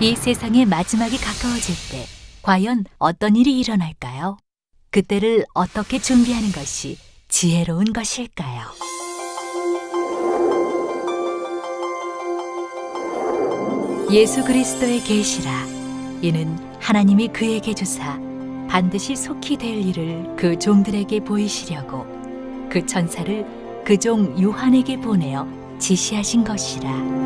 이 세상의 마지막이 가까워질 때 과연 어떤 일이 일어날까요? 그때를 어떻게 준비하는 것이 지혜로운 것일까요? 예수 그리스도의 계시라. 이는 하나님이 그에게 주사 반드시 속히 될 일을 그 종들에게 보이시려고 그 천사를 그 종 요한에게 보내어 지시하신 것이라.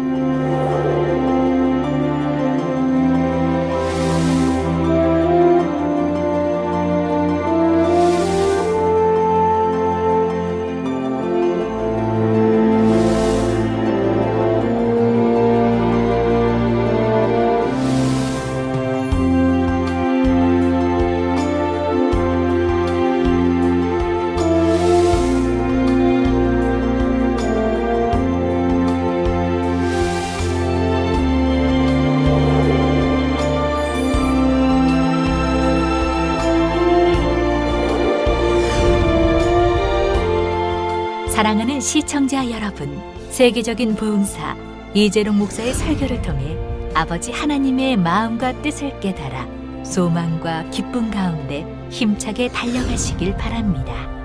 사랑하는 시청자 여러분, 세계적인 부흥사 이재롱 목사의 설교를 통해 아버지 하나님의 마음과 뜻을 깨달아 소망과 기쁨 가운데 힘차게 달려가시길 바랍니다.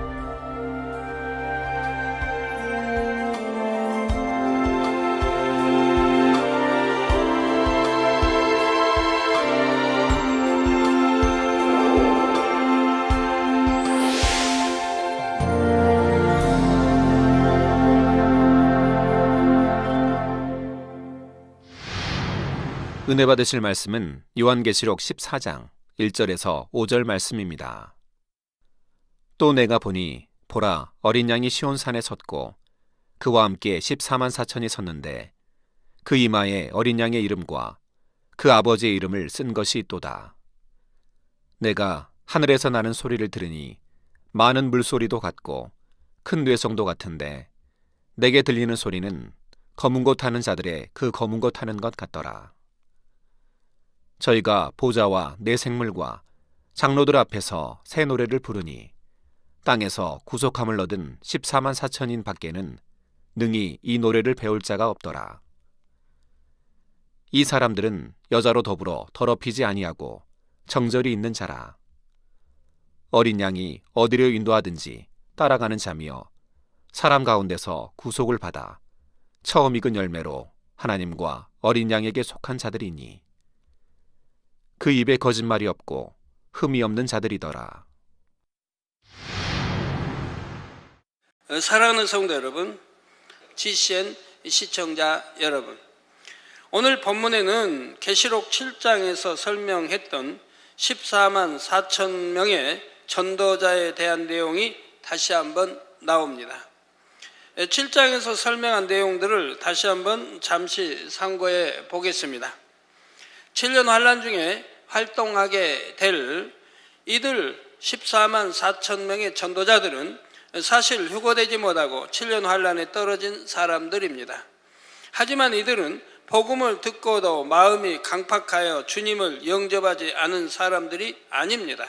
은혜 받으실 말씀은 요한계시록 14장 1절에서 5절 말씀입니다. 또 내가 보니 보라 어린 양이 시온산에 섰고 그와 함께 14만 4천이 섰는데 그 이마에 어린 양의 이름과 그 아버지의 이름을 쓴 것이 있도다. 내가 하늘에서 나는 소리를 들으니 많은 물소리도 같고 큰 뇌성도 같은데 내게 들리는 소리는 검은 것 타는 자들의 그 검은 것 타는 것 같더라. 저희가 보좌와 내 생물과 장로들 앞에서 새 노래를 부르니 땅에서 구속함을 얻은 14만 4천인 밖에는 능히 이 노래를 배울 자가 없더라. 이 사람들은 여자로 더불어 더럽히지 아니하고 정절이 있는 자라. 어린 양이 어디로 인도하든지 따라가는 자며 사람 가운데서 구속을 받아 처음 익은 열매로 하나님과 어린 양에게 속한 자들이니 그 입에 거짓말이 없고 흠이 없는 자들이더라. 사랑하는 성도 여러분, GCN 시청자 여러분, 오늘 본문에는 계시록 7장에서 설명했던 14만 4천 명의 전도자에 대한 내용이 다시 한번 나옵니다. 7장에서 설명한 내용들을 다시 한번 잠시 상고해 보겠습니다. 7년 환란 중에 활동하게 될 이들 14만 4천 명의 전도자들은 사실 휴거되지 못하고 7년 환란에 떨어진 사람들입니다. 하지만 이들은 복음을 듣고도 마음이 강팍하여 주님을 영접하지 않은 사람들이 아닙니다.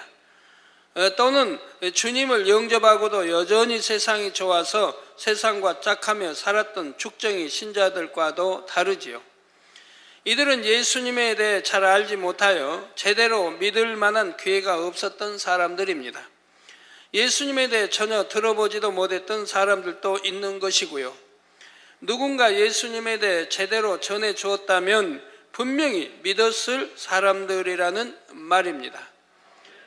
또는 주님을 영접하고도 여전히 세상이 좋아서 세상과 짝하며 살았던 죽정이 신자들과도 다르지요. 이들은 예수님에 대해 잘 알지 못하여 제대로 믿을 만한 기회가 없었던 사람들입니다. 예수님에 대해 전혀 들어보지도 못했던 사람들도 있는 것이고요. 누군가 예수님에 대해 제대로 전해 주었다면 분명히 믿었을 사람들이라는 말입니다.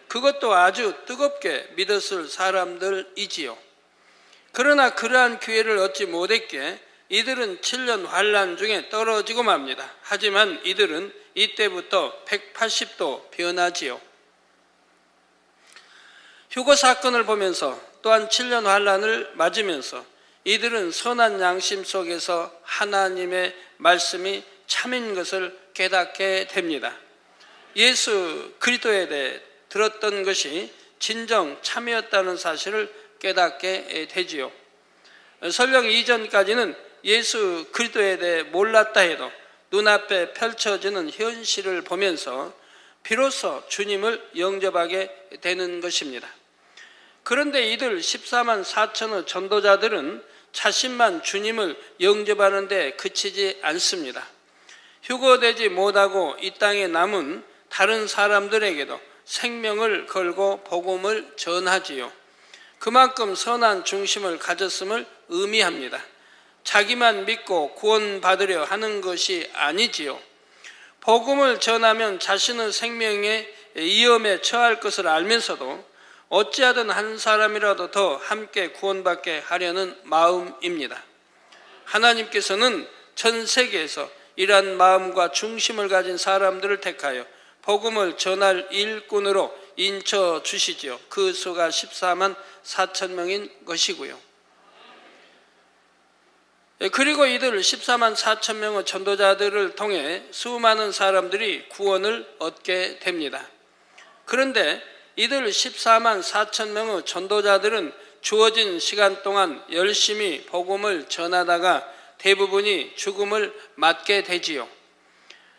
그것도 아주 뜨겁게 믿었을 사람들이지요. 그러나 그러한 기회를 얻지 못했기에 이들은 7년 환란 중에 떨어지고 맙니다. 하지만 이들은 이때부터 180도 변하지요. 휴거 사건을 보면서 또한 7년 환란을 맞으면서 이들은 선한 양심 속에서 하나님의 말씀이 참인 것을 깨닫게 됩니다. 예수 그리스도에 대해 들었던 것이 진정 참이었다는 사실을 깨닫게 되지요. 설령 이전까지는 예수 그리스도에 대해 몰랐다 해도 눈앞에 펼쳐지는 현실을 보면서 비로소 주님을 영접하게 되는 것입니다. 그런데 이들 14만 4천의 전도자들은 자신만 주님을 영접하는 데 그치지 않습니다. 휴거되지 못하고 이 땅에 남은 다른 사람들에게도 생명을 걸고 복음을 전하지요. 그만큼 선한 중심을 가졌음을 의미합니다. 자기만 믿고 구원받으려 하는 것이 아니지요. 복음을 전하면 자신의 생명에 위험에 처할 것을 알면서도 어찌하든 한 사람이라도 더 함께 구원받게 하려는 마음입니다. 하나님께서는 전 세계에서 이러한 마음과 중심을 가진 사람들을 택하여 복음을 전할 일꾼으로 인쳐 주시지요. 그 수가 14만 4천 명인 것이고요. 그리고 이들 14만 4천 명의 전도자들을 통해 수많은 사람들이 구원을 얻게 됩니다. 그런데 이들 14만 4천 명의 전도자들은 주어진 시간 동안 열심히 복음을 전하다가 대부분이 죽음을 맞게 되지요.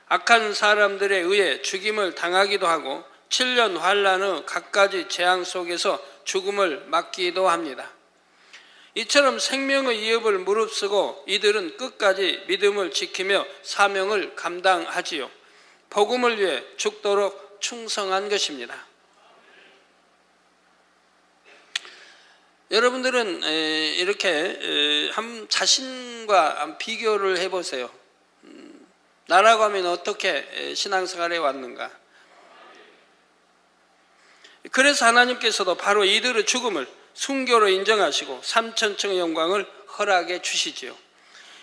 악한 사람들에 의해 죽임을 당하기도 하고 7년 환란의 갖가지 재앙 속에서 죽음을 맞기도 합니다. 이처럼 생명의 위협을 무릅쓰고 이들은 끝까지 믿음을 지키며 사명을 감당하지요. 복음을 위해 죽도록 충성한 것입니다. 여러분들은 이렇게 자신과 비교를 해보세요. 나라고 하면 어떻게 신앙생활에 왔는가? 그래서 하나님께서도 바로 이들의 죽음을 순교로 인정하시고 3천층의 영광을 허락해 주시지요.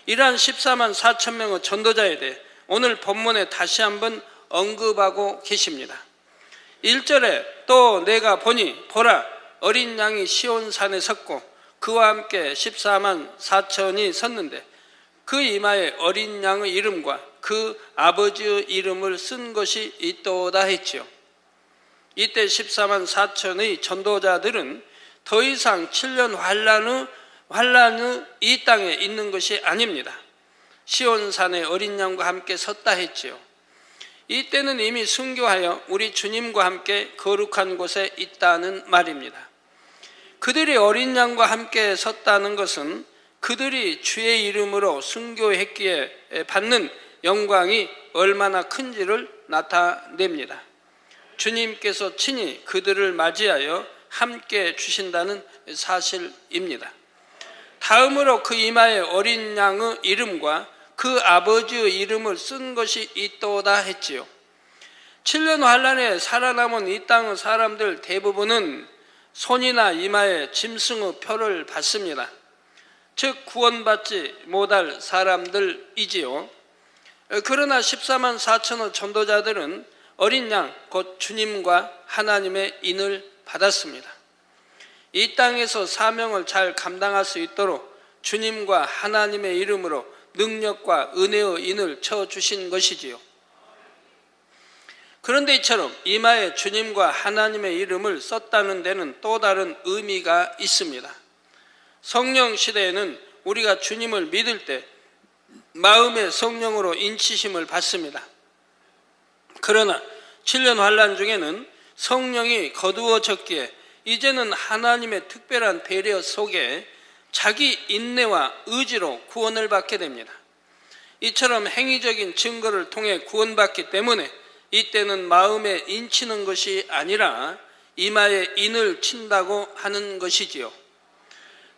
이러한 14만 4천 명의 전도자에 대해 오늘 본문에 다시 한번 언급하고 계십니다. 1절에 또 내가 보니 보라 어린 양이 시온산에 섰고 그와 함께 14만 4천이 섰는데 그 이마에 어린 양의 이름과 그 아버지의 이름을 쓴 것이 있도다 했지요. 이때 14만 4천의 전도자들은 더 이상 7년 환란의 이 땅에 있는 것이 아닙니다. 시온산에 어린 양과 함께 섰다 했지요. 이때는 이미 순교하여 우리 주님과 함께 거룩한 곳에 있다는 말입니다. 그들이 어린 양과 함께 섰다는 것은 그들이 주의 이름으로 순교했기에 받는 영광이 얼마나 큰지를 나타냅니다. 주님께서 친히 그들을 맞이하여 함께 주신다는 사실입니다. 다음으로 그 이마에 어린 양의 이름과 그 아버지의 이름을 쓴 것이 있도다 했지요. 7년 환란에 살아남은 이 땅의 사람들 대부분은 손이나 이마에 짐승의 표를 받습니다. 즉 구원받지 못할 사람들이지요. 그러나 14만 4천의 전도자들은 어린 양 곧 주님과 하나님의 인을 받았습니다. 이 땅에서 사명을 잘 감당할 수 있도록 주님과 하나님의 이름으로 능력과 은혜의 인을 쳐주신 것이지요. 그런데 이처럼 이마에 주님과 하나님의 이름을 썼다는 데는 또 다른 의미가 있습니다. 성령 시대에는 우리가 주님을 믿을 때 마음의 성령으로 인치심을 받습니다. 그러나 7년 환란 중에는 성령이 거두어졌기에 이제는 하나님의 특별한 배려 속에 자기 인내와 의지로 구원을 받게 됩니다. 이처럼 행위적인 증거를 통해 구원받기 때문에 이때는 마음에 인치는 것이 아니라 이마에 인을 친다고 하는 것이지요.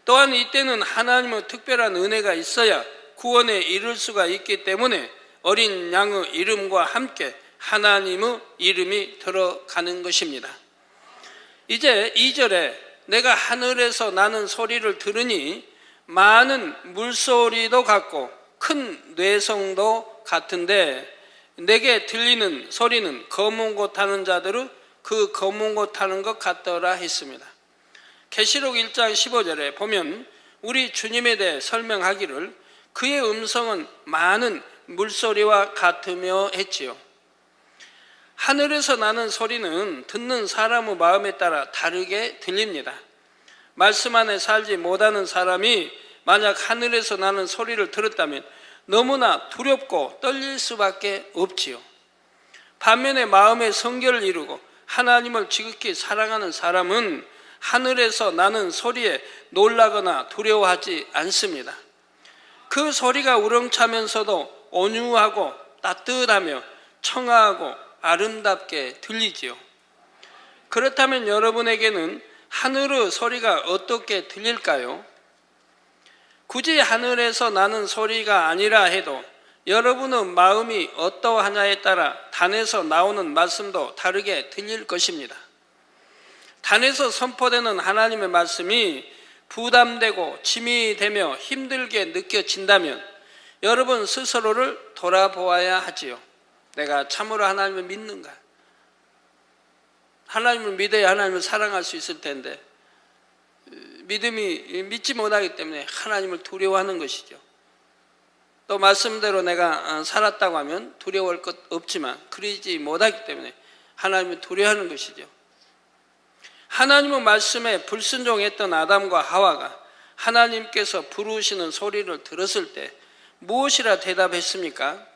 또한 이때는 하나님의 특별한 은혜가 있어야 구원에 이를 수가 있기 때문에 어린 양의 이름과 함께 하나님의 이름이 들어가는 것입니다. 이제 2절에 내가 하늘에서 나는 소리를 들으니 많은 물소리도 같고 큰 뇌성도 같은데 내게 들리는 소리는 검은 옷 타는 자들의 그 검은 옷 타는 것 같더라 했습니다. 계시록 1장 15절에 보면 우리 주님에 대해 설명하기를 그의 음성은 많은 물소리와 같으며 했지요. 하늘에서 나는 소리는 듣는 사람의 마음에 따라 다르게 들립니다. 말씀 안에 살지 못하는 사람이 만약 하늘에서 나는 소리를 들었다면 너무나 두렵고 떨릴 수밖에 없지요. 반면에 마음의 성결을 이루고 하나님을 지극히 사랑하는 사람은 하늘에서 나는 소리에 놀라거나 두려워하지 않습니다. 그 소리가 우렁차면서도 온유하고 따뜻하며 청아하고 아름답게 들리지요. 그렇다면 여러분에게는 하늘의 소리가 어떻게 들릴까요? 굳이 하늘에서 나는 소리가 아니라 해도 여러분의 마음이 어떠하냐에 따라 단에서 나오는 말씀도 다르게 들릴 것입니다. 단에서 선포되는 하나님의 말씀이 부담되고 짐이 되며 힘들게 느껴진다면 여러분 스스로를 돌아보아야 하지요. 내가 참으로 하나님을 믿는가? 하나님을 믿어야 하나님을 사랑할 수 있을 텐데 믿지 못하기 때문에 하나님을 두려워하는 것이죠. 또 말씀대로 내가 살았다고 하면 두려워할 것 없지만 그러지 못하기 때문에 하나님을 두려워하는 것이죠. 하나님의 말씀에 불순종했던 아담과 하와가 하나님께서 부르시는 소리를 들었을 때 무엇이라 대답했습니까?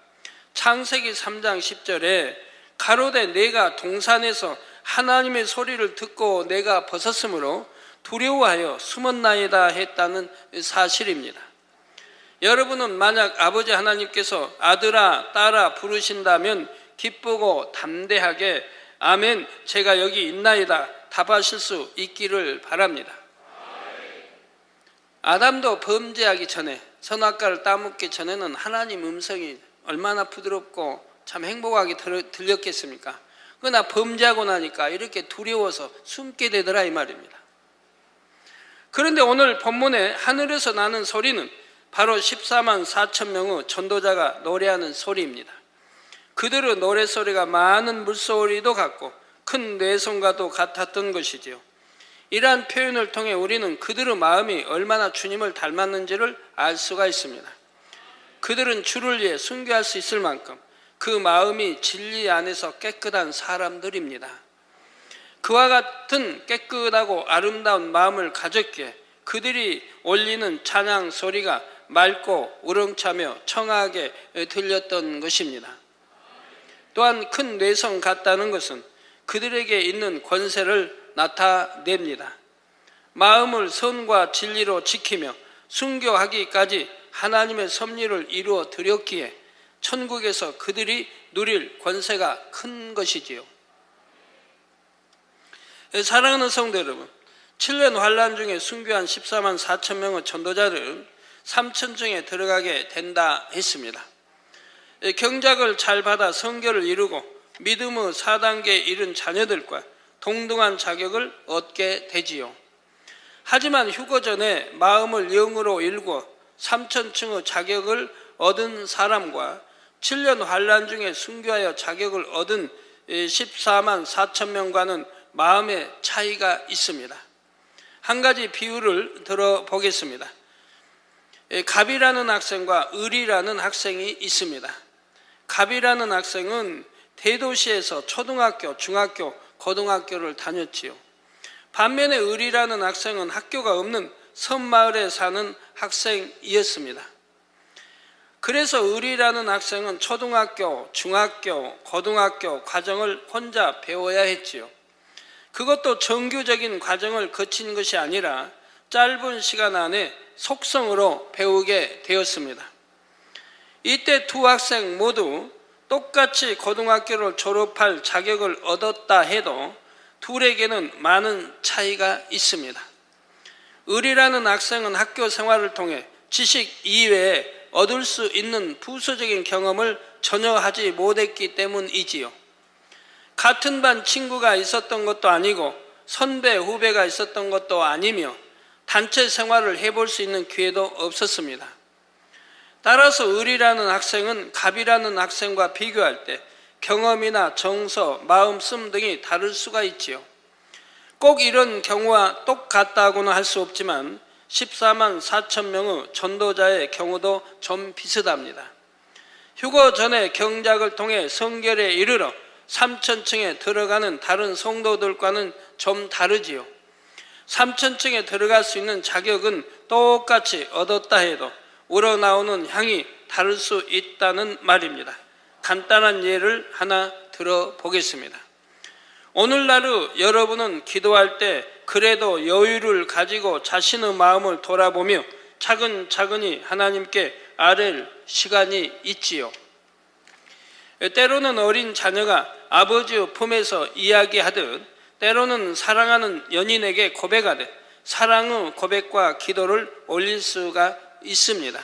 창세기 3장 10절에 가로되 내가 동산에서 하나님의 소리를 듣고 내가 벗었으므로 두려워하여 숨었나이다 했다는 사실입니다. 여러분은 만약 아버지 하나님께서 아들아 딸아 부르신다면 기쁘고 담대하게 아멘 제가 여기 있나이다 답하실 수 있기를 바랍니다. 아담도 범죄하기 전에 선악과를 따먹기 전에는 하나님 음성이 얼마나 부드럽고 참 행복하게 들렸겠습니까? 그러나 범죄하고 나니까 이렇게 두려워서 숨게 되더라 이 말입니다. 그런데 오늘 본문에 하늘에서 나는 소리는 바로 14만 4천 명의 전도자가 노래하는 소리입니다. 그들의 노래소리가 많은 물소리도 같고 큰 뇌성과도 같았던 것이지요. 이러한 표현을 통해 우리는 그들의 마음이 얼마나 주님을 닮았는지를 알 수가 있습니다. 그들은 주를 위해 순교할 수 있을 만큼 그 마음이 진리 안에서 깨끗한 사람들입니다. 그와 같은 깨끗하고 아름다운 마음을 가졌기에 그들이 올리는 찬양 소리가 맑고 우렁차며 청아하게 들렸던 것입니다. 또한 큰 뇌성 같다는 것은 그들에게 있는 권세를 나타냅니다. 마음을 선과 진리로 지키며 순교하기까지 하나님의 섭리를 이루어 드렸기에 천국에서 그들이 누릴 권세가 큰 것이지요. 사랑하는 성도 여러분, 7년 환란 중에 순교한 14만 4천 명의 전도자들은 3천층에 들어가게 된다 했습니다. 경작을 잘 받아 선교를 이루고 믿음의 4단계에 이른 자녀들과 동등한 자격을 얻게 되지요. 하지만 휴거 전에 마음을 영으로 일궈 3천층의 자격을 얻은 사람과 7년 환란 중에 순교하여 자격을 얻은 14만 4천 명과는 마음의 차이가 있습니다. 한 가지 비유를 들어보겠습니다. 갑이라는 학생과 을이라는 학생이 있습니다. 갑이라는 학생은 대도시에서 초등학교, 중학교, 고등학교를 다녔지요. 반면에 을이라는 학생은 학교가 없는 섬마을에 사는 학생이었습니다. 그래서 을이라는 학생은 초등학교, 중학교, 고등학교 과정을 혼자 배워야 했지요. 그것도 정규적인 과정을 거친 것이 아니라 짧은 시간 안에 속성으로 배우게 되었습니다. 이때 두 학생 모두 똑같이 고등학교를 졸업할 자격을 얻었다 해도 둘에게는 많은 차이가 있습니다. 을이라는 학생은 학교 생활을 통해 지식 이외에 얻을 수 있는 부수적인 경험을 전혀 하지 못했기 때문이지요. 같은 반 친구가 있었던 것도 아니고 선배, 후배가 있었던 것도 아니며 단체 생활을 해볼 수 있는 기회도 없었습니다. 따라서 을이라는 학생은 갑이라는 학생과 비교할 때 경험이나 정서, 마음씀 등이 다를 수가 있지요. 꼭 이런 경우와 똑같다고는 할 수 없지만 14만 4천 명의 전도자의 경우도 좀 비슷합니다. 휴거 전에 경작을 통해 성결에 이르러 3천층에 들어가는 다른 성도들과는 좀 다르지요. 3천층에 들어갈 수 있는 자격은 똑같이 얻었다 해도 우러나오는 향이 다를 수 있다는 말입니다. 간단한 예를 하나 들어보겠습니다. 오늘날의 여러분은 기도할 때 그래도 여유를 가지고 자신의 마음을 돌아보며 차근차근히 하나님께 아뢰 시간이 있지요. 때로는 어린 자녀가 아버지의 품에서 이야기하듯 때로는 사랑하는 연인에게 고백하듯 사랑의 고백과 기도를 올릴 수가 있습니다.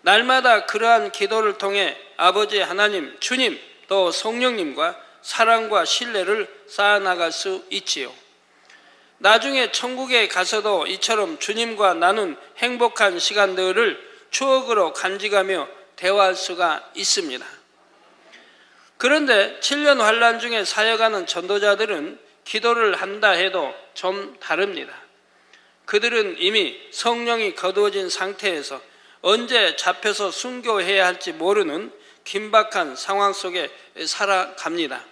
날마다 그러한 기도를 통해 아버지 하나님, 주님, 또 성령님과 사랑과 신뢰를 쌓아나갈 수 있지요. 나중에 천국에 가서도 이처럼 주님과 나눈 행복한 시간들을 추억으로 간직하며 대화할 수가 있습니다. 그런데 7년 환란 중에 사역하는 전도자들은 기도를 한다 해도 좀 다릅니다. 그들은 이미 성령이 거두어진 상태에서 언제 잡혀서 순교해야 할지 모르는 긴박한 상황 속에 살아갑니다.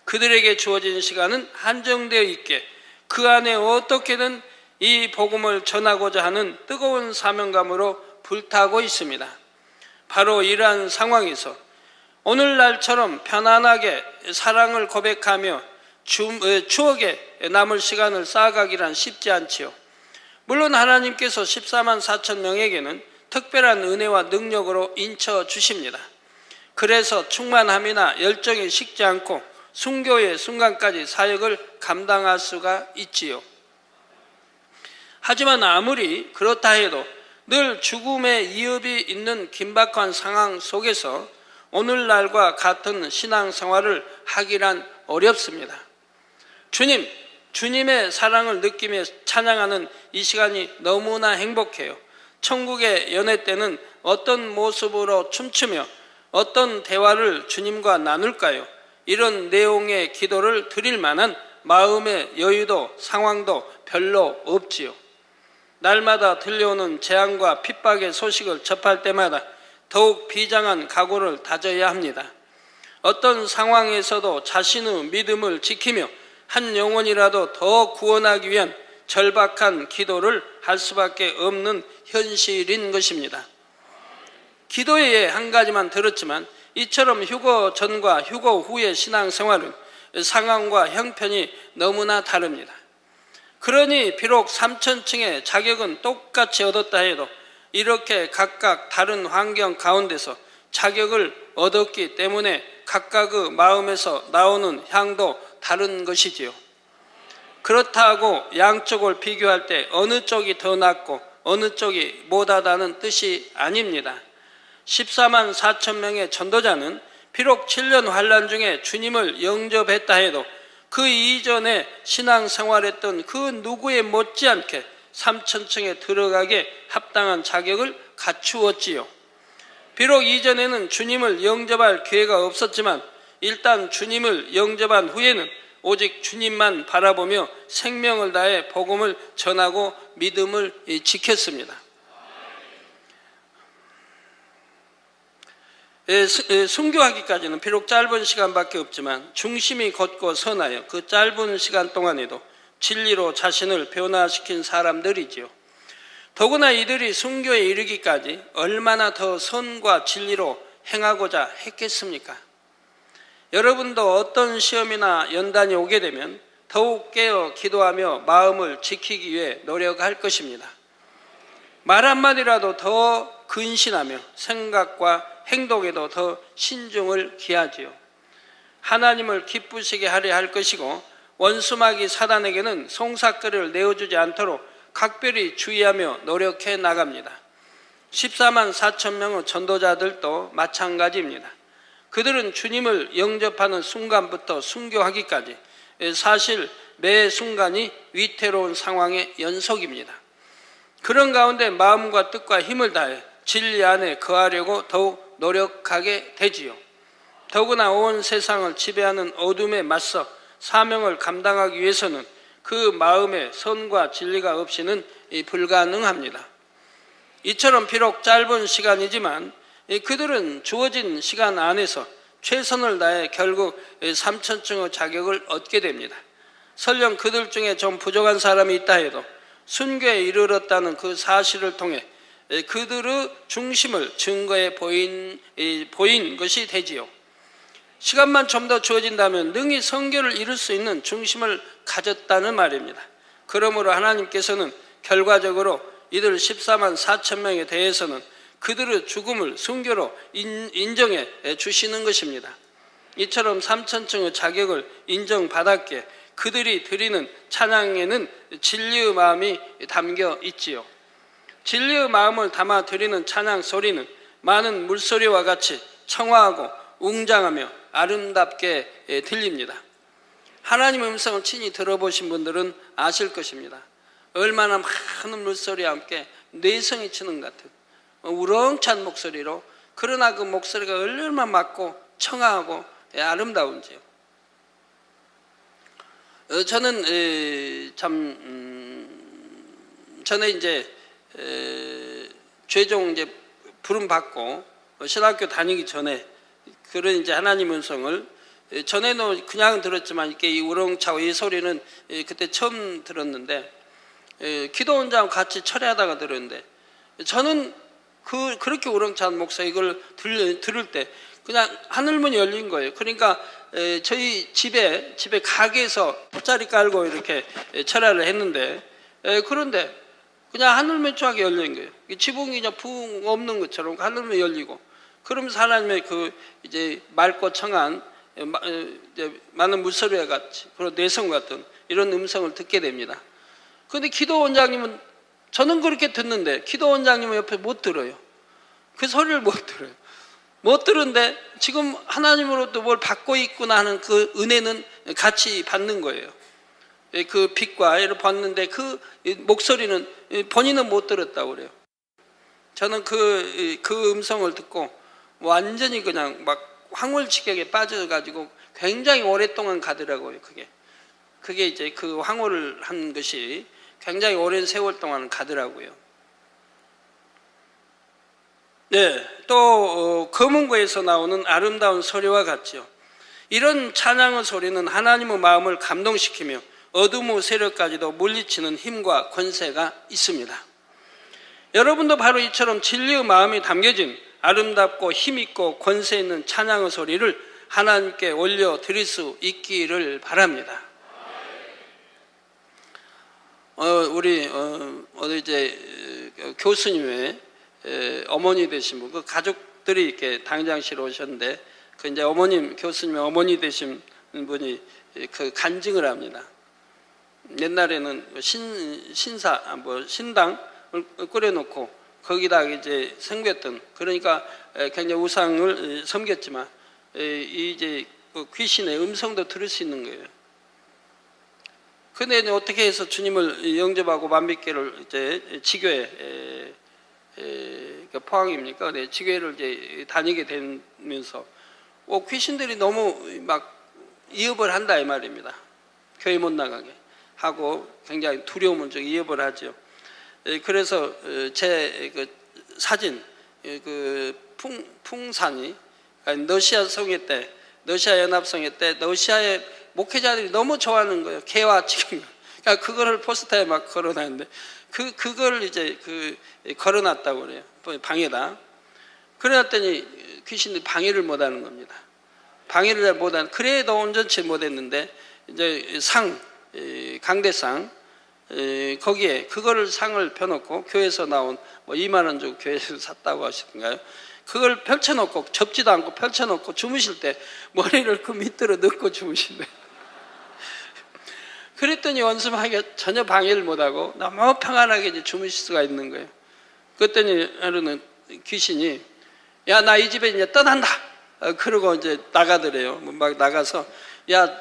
그들에게 주어진 시간은 한정되어 있기에 그 안에 어떻게든 이 복음을 전하고자 하는 뜨거운 사명감으로 불타고 있습니다. 바로 이러한 상황에서 오늘날처럼 편안하게 사랑을 고백하며 추억에 남을 시간을 쌓아가기란 쉽지 않지요. 물론 하나님께서 14만 4천 명에게는 특별한 은혜와 능력으로 인쳐 주십니다. 그래서 충만함이나 열정이 식지 않고 순교의 순간까지 사역을 감당할 수가 있지요. 하지만 아무리 그렇다 해도 늘 죽음의 위협이 있는 긴박한 상황 속에서 오늘날과 같은 신앙생활을 하기란 어렵습니다. 주님의 사랑을 느끼며 찬양하는 이 시간이 너무나 행복해요. 천국의 연회 때는 어떤 모습으로 춤추며 어떤 대화를 주님과 나눌까요? 이런 내용의 기도를 드릴 만한 마음의 여유도 상황도 별로 없지요. 날마다 들려오는 재앙과 핍박의 소식을 접할 때마다 더욱 비장한 각오를 다져야 합니다. 어떤 상황에서도 자신의 믿음을 지키며 한 영혼이라도 더 구원하기 위한 절박한 기도를 할 수밖에 없는 현실인 것입니다. 기도에 한 가지만 들었지만 이처럼 휴거 전과 휴거 후의 신앙생활은 상황과 형편이 너무나 다릅니다. 그러니 비록 3,000층의 자격은 똑같이 얻었다 해도 이렇게 각각 다른 환경 가운데서 자격을 얻었기 때문에 각각의 마음에서 나오는 향도 다른 것이지요. 그렇다고 양쪽을 비교할 때 어느 쪽이 더 낫고 어느 쪽이 못하다는 뜻이 아닙니다. 14만 4천 명의 전도자는 비록 7년 환란 중에 주님을 영접했다 해도 그 이전에 신앙생활했던 그 누구에 못지않게 3,000층에 들어가게 합당한 자격을 갖추었지요. 비록 이전에는 주님을 영접할 기회가 없었지만 일단 주님을 영접한 후에는 오직 주님만 바라보며 생명을 다해 복음을 전하고 믿음을 지켰습니다. 순교하기까지는 비록 짧은 시간밖에 없지만 중심이 곧고 선하여 그 짧은 시간 동안에도 진리로 자신을 변화시킨 사람들이지요. 더구나 이들이 순교에 이르기까지 얼마나 더 선과 진리로 행하고자 했겠습니까? 여러분도 어떤 시험이나 연단이 오게 되면 더욱 깨어 기도하며 마음을 지키기 위해 노력할 것입니다. 말 한마디라도 더 근신하며 생각과 행동에도 더 신중을 기하지요. 하나님을 기쁘시게 하려 할 것이고 원수마귀 사단에게는 송사거리를 내어주지 않도록 각별히 주의하며 노력해 나갑니다. 14만 4천 명의 전도자들도 마찬가지입니다. 그들은 주님을 영접하는 순간부터 순교하기까지 사실 매 순간이 위태로운 상황의 연속입니다. 그런 가운데 마음과 뜻과 힘을 다해 진리 안에 거하려고 더욱 노력하게 되지요. 더구나 온 세상을 지배하는 어둠에 맞서 사명을 감당하기 위해서는 그 마음에 선과 진리가 없이는 불가능합니다. 이처럼 비록 짧은 시간이지만 그들은 주어진 시간 안에서 최선을 다해 결국 3,000층의 자격을 얻게 됩니다. 설령 그들 중에 좀 부족한 사람이 있다 해도 순교에 이르렀다는 그 사실을 통해 그들의 중심을 증거해 보인 것이 되지요. 시간만 좀 더 주어진다면 능히 성결을 이룰 수 있는 중심을 가졌다는 말입니다. 그러므로 하나님께서는 결과적으로 이들 14만 4천 명에 대해서는 그들의 죽음을 순교로 인정해 주시는 것입니다. 이처럼 삼천층의 자격을 인정받았기에 그들이 드리는 찬양에는 진리의 마음이 담겨 있지요. 진리의 마음을 담아 드리는 찬양 소리는 많은 물소리와 같이 청아하고 웅장하며 아름답게 들립니다. 하나님의 음성을 친히 들어보신 분들은 아실 것입니다. 얼마나 많은 물소리와 함께 뇌성이 치는 것 같은 우렁찬 목소리로, 그러나 그 목소리가 얼마나 맑고 청아하고 아름다운지요. 저는 전에 이제 최종 이제 부름 받고 신학교 다니기 전에 그런 이제 하나님 음성을 전에는 그냥 들었지만 이렇게 이 우렁차고 이 소리는 그때 처음 들었는데, 기도 원장 같이 철회하다가 들었는데, 저는 그렇게 우렁찬 목소리 이걸 들을 때 그냥 하늘문이 열린 거예요. 그러니까 저희 집에 가게에서 돗자리 깔고 이렇게 철야를 했는데, 그런데 그냥 하늘문이 쫙 열린 거예요. 지붕이 그냥 붕 없는 것처럼 하늘문이 열리고, 그러면서 하나님의 그 이제 맑고 청한 많은 물소리와 같이 그런 내성 같은 이런 음성을 듣게 됩니다. 그런데 기도 원장님은, 저는 그렇게 듣는데 기도 원장님은 옆에 못 들어요. 그 소리를 못 들어요. 못 들은데 지금 하나님으로부터 뭘 받고 있구나 하는 그 은혜는 같이 받는 거예요. 그 빛과 애를 받는데 그 목소리는 본인은 못 들었다고 그래요. 저는 그 음성을 듣고 완전히 그냥 막 황홀지경에 빠져가지고 굉장히 오랫동안 가더라고요. 그게 이제 그 황홀을 한 것이 굉장히 오랜 세월 동안 가더라고요. 네, 또 검은고에서 나오는 아름다운 소리와 같죠. 이런 찬양의 소리는 하나님의 마음을 감동시키며 어둠의 세력까지도 물리치는 힘과 권세가 있습니다. 여러분도 바로 이처럼 진리의 마음이 담겨진 아름답고 힘있고 권세 있는 찬양의 소리를 하나님께 올려드릴 수 있기를 바랍니다. 우리 이제 교수님의 어머니 되신 분, 그 가족들이 이렇게 당장실 오셨는데, 그 이제 교수님의 어머니 되신 분이 그 간증을 합니다. 옛날에는 신당을 꾸려놓고 거기다 이제 섬겼던, 그러니까 굉장히 우상을 섬겼지만 이제 그 귀신의 음성도 들을 수 있는 거예요. 근데 어떻게 해서 주님을 영접하고 만백개를 이제 지교에 포항입니까? 네, 지교회를 이제 다니게 되면서 귀신들이 너무 막 이업을 한다 이 말입니다. 교회 못 나가게 하고 굉장히 두려움을 좀 이업을 하죠. 그래서 제 그 사진, 그 풍산이 러시아 성회 때, 러시아 연합성회 때 러시아의 목회자들이 너무 좋아하는 거예요. 개와 지금. 그러니까 그거를 포스터에 막 걸어놨는데 그걸 이제 걸어놨다고 그래요. 방에다. 그래놨더니 귀신들이 방해를 못하는 겁니다. 방해를 못하는. 그래도 온전치 못했는데 이제 강대상 거기에 그거를 상을 펴놓고 교회에서 나온 2만 원 주고 교회에서 샀다고 하시던가요? 그걸 펼쳐놓고 접지도 않고 펼쳐놓고 주무실 때 머리를 그 밑으로 넣고 주무신대. 그랬더니 원수마귀가 전혀 방해를 못하고 너무 평안하게 이제 주무실 수가 있는 거예요. 그랬더니 하루는 귀신이 야, 나 이 집에 이제 떠난다. 그러고 이제 나가더래요. 막 나가서 야,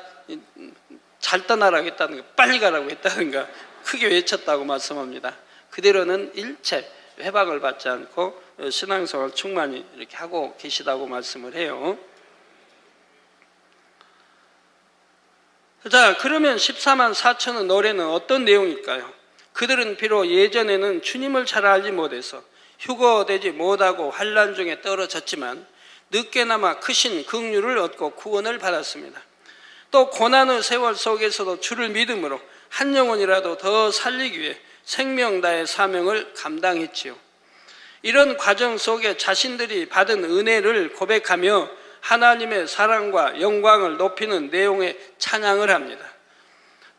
잘 떠나라고 했다는 거, 빨리 가라고 했다는가 크게 외쳤다고 말씀합니다. 그대로는 일체 회방을 받지 않고 신앙생활 충만히 이렇게 하고 계시다고 말씀을 해요. 자, 그러면 14만 4천의 노래는 어떤 내용일까요? 그들은 비록 예전에는 주님을 잘 알지 못해서 휴거되지 못하고 환난 중에 떨어졌지만 늦게나마 크신 긍휼을 얻고 구원을 받았습니다. 또 고난의 세월 속에서도 주를 믿음으로 한 영혼이라도 더 살리기 위해 생명 다의 사명을 감당했지요. 이런 과정 속에 자신들이 받은 은혜를 고백하며 하나님의 사랑과 영광을 높이는 내용의 찬양을 합니다.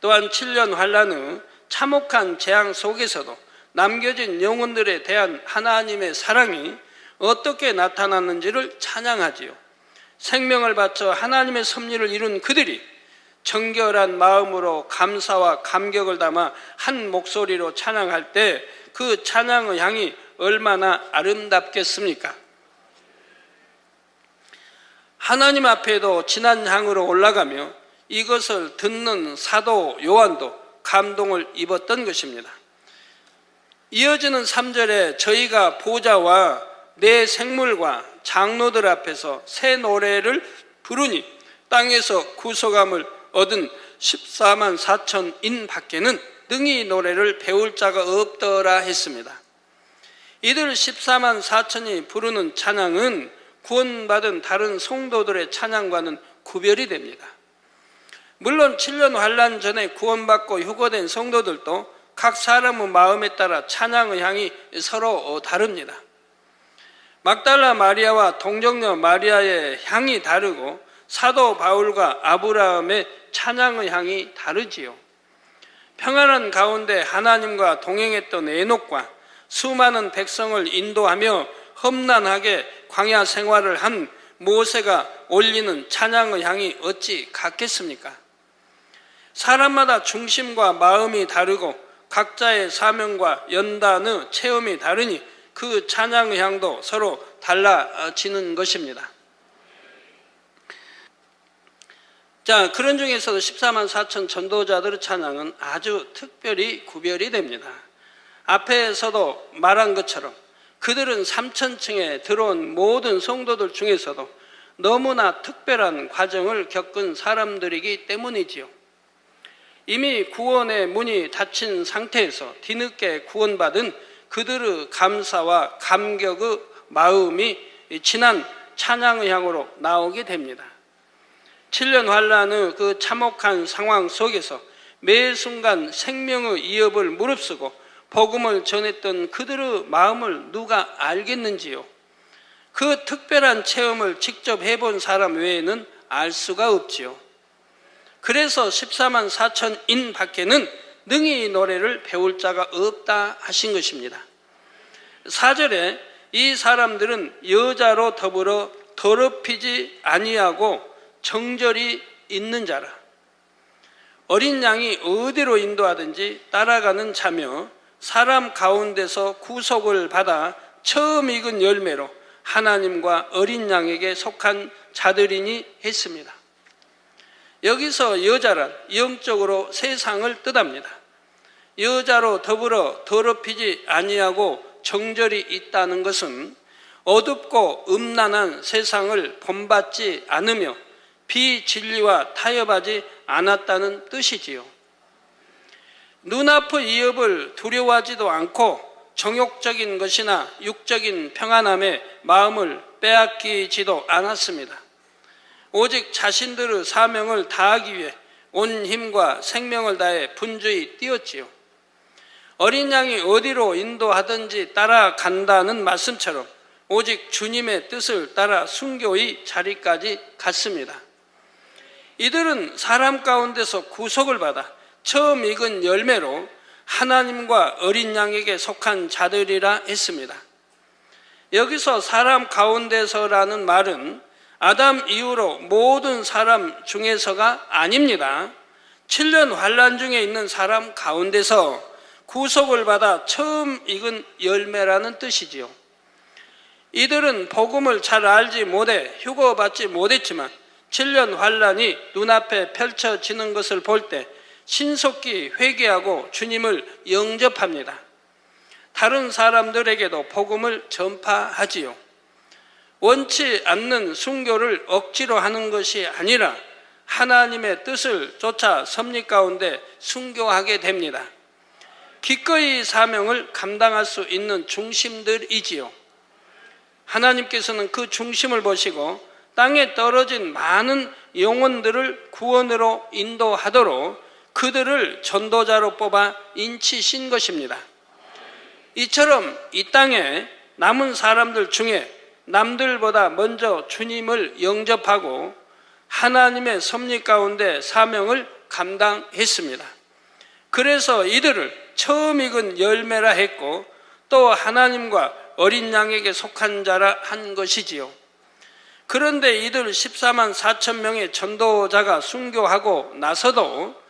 또한 7년 환난 후 참혹한 재앙 속에서도 남겨진 영혼들에 대한 하나님의 사랑이 어떻게 나타났는지를 찬양하지요. 생명을 바쳐 하나님의 섭리를 이룬 그들이 정결한 마음으로 감사와 감격을 담아 한 목소리로 찬양할 때 그 찬양의 향이 얼마나 아름답겠습니까? 하나님 앞에도 진한 향으로 올라가며 이것을 듣는 사도 요한도 감동을 입었던 것입니다. 이어지는 3절에 저희가 보좌와 내 생물과 장로들 앞에서 새 노래를 부르니 땅에서 구속함을 얻은 14만 4천인 밖에는 능히 노래를 배울 자가 없더라 했습니다. 이들 14만 4천이 부르는 찬양은 구원받은 다른 성도들의 찬양과는 구별이 됩니다. 물론 7년 환란 전에 구원받고 휴거된 성도들도 각 사람의 마음에 따라 찬양의 향이 서로 다릅니다. 막달라 마리아와 동정녀 마리아의 향이 다르고 사도 바울과 아브라함의 찬양의 향이 다르지요. 평안한 가운데 하나님과 동행했던 에녹과 수많은 백성을 인도하며 험난하게 광야 생활을 한 모세가 올리는 찬양의 향이 어찌 같겠습니까? 사람마다 중심과 마음이 다르고 각자의 사명과 연단의 체험이 다르니 그 찬양의 향도 서로 달라지는 것입니다. 자, 그런 중에서도 14만 4천 전도자들의 찬양은 아주 특별히 구별이 됩니다. 앞에서도 말한 것처럼 그들은 3천층에 들어온 모든 성도들 중에서도 너무나 특별한 과정을 겪은 사람들이기 때문이지요. 이미 구원의 문이 닫힌 상태에서 뒤늦게 구원받은 그들의 감사와 감격의 마음이 진한 찬양의 향으로 나오게 됩니다. 7년 환란의 그 참혹한 상황 속에서 매 순간 생명의 위협을 무릅쓰고 복음을 전했던 그들의 마음을 누가 알겠는지요? 그 특별한 체험을 직접 해본 사람 외에는 알 수가 없지요. 그래서 14만 4천인 밖에는 능히 이 노래를 배울 자가 없다 하신 것입니다. 4절에 이 사람들은 여자로 더불어 더럽히지 아니하고 정절이 있는 자라. 어린 양이 어디로 인도하든지 따라가는 자며 사람 가운데서 구속을 받아 처음 익은 열매로 하나님과 어린 양에게 속한 자들이니 했습니다. 여기서 여자란 영적으로 세상을 뜻합니다. 여자로 더불어 더럽히지 아니하고 정절이 있다는 것은 어둡고 음란한 세상을 본받지 않으며 비진리와 타협하지 않았다는 뜻이지요. 눈앞의 위협을 두려워하지도 않고 정욕적인 것이나 육적인 평안함에 마음을 빼앗기지도 않았습니다. 오직 자신들의 사명을 다하기 위해 온 힘과 생명을 다해 분주히 뛰었지요. 어린 양이 어디로 인도하든지 따라간다는 말씀처럼 오직 주님의 뜻을 따라 순교의 자리까지 갔습니다. 이들은 사람 가운데서 구속을 받아 처음 익은 열매로 하나님과 어린 양에게 속한 자들이라 했습니다. 여기서 사람 가운데서라는 말은 아담 이후로 모든 사람 중에서가 아닙니다. 7년 환란 중에 있는 사람 가운데서 구속을 받아 처음 익은 열매라는 뜻이지요. 이들은 복음을 잘 알지 못해 휴거받지 못했지만 7년 환란이 눈앞에 펼쳐지는 것을 볼 때 신속히 회개하고 주님을 영접합니다. 다른 사람들에게도 복음을 전파하지요. 원치 않는 순교를 억지로 하는 것이 아니라 하나님의 뜻을 쫓아 섭리 가운데 순교하게 됩니다. 기꺼이 사명을 감당할 수 있는 중심들이지요. 하나님께서는 그 중심을 보시고 땅에 떨어진 많은 영혼들을 구원으로 인도하도록 그들을 전도자로 뽑아 인치신 것입니다. 이처럼 이 땅에 남은 사람들 중에 남들보다 먼저 주님을 영접하고 하나님의 섭리 가운데 사명을 감당했습니다. 그래서 이들을 처음 익은 열매라 했고 또 하나님과 어린 양에게 속한 자라 한 것이지요. 그런데 이들 14만 4천 명의 전도자가 순교하고 나서도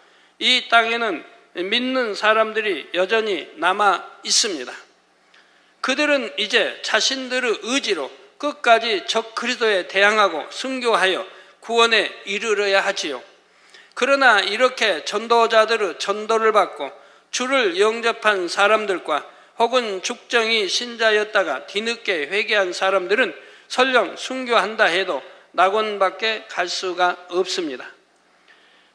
이 땅에는 믿는 사람들이 여전히 남아 있습니다. 그들은 이제 자신들의 의지로 끝까지 적 그리스도에 대항하고 순교하여 구원에 이르러야 하지요. 그러나 이렇게 전도자들의 전도를 받고 주를 영접한 사람들과 혹은 죽정이 신자였다가 뒤늦게 회개한 사람들은 설령 순교한다 해도 낙원밖에 갈 수가 없습니다.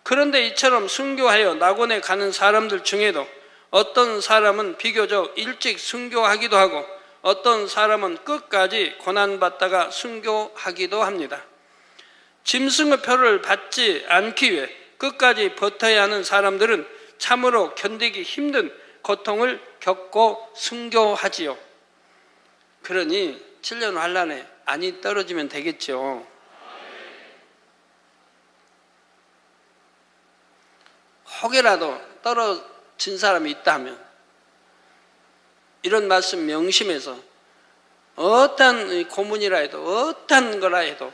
그런데 이처럼 순교하여 낙원에 가는 사람들 중에도 어떤 사람은 비교적 일찍 순교하기도 하고 어떤 사람은 끝까지 고난받다가 순교하기도 합니다. 짐승의 표를 받지 않기 위해 끝까지 버텨야 하는 사람들은 참으로 견디기 힘든 고통을 겪고 순교하지요. 그러니 7년 환란에 안이 떨어지면 되겠죠. 혹여라도 떨어진 사람이 있다면 이런 말씀 명심해서 어떠한 고문이라 해도 어떠한 거라 해도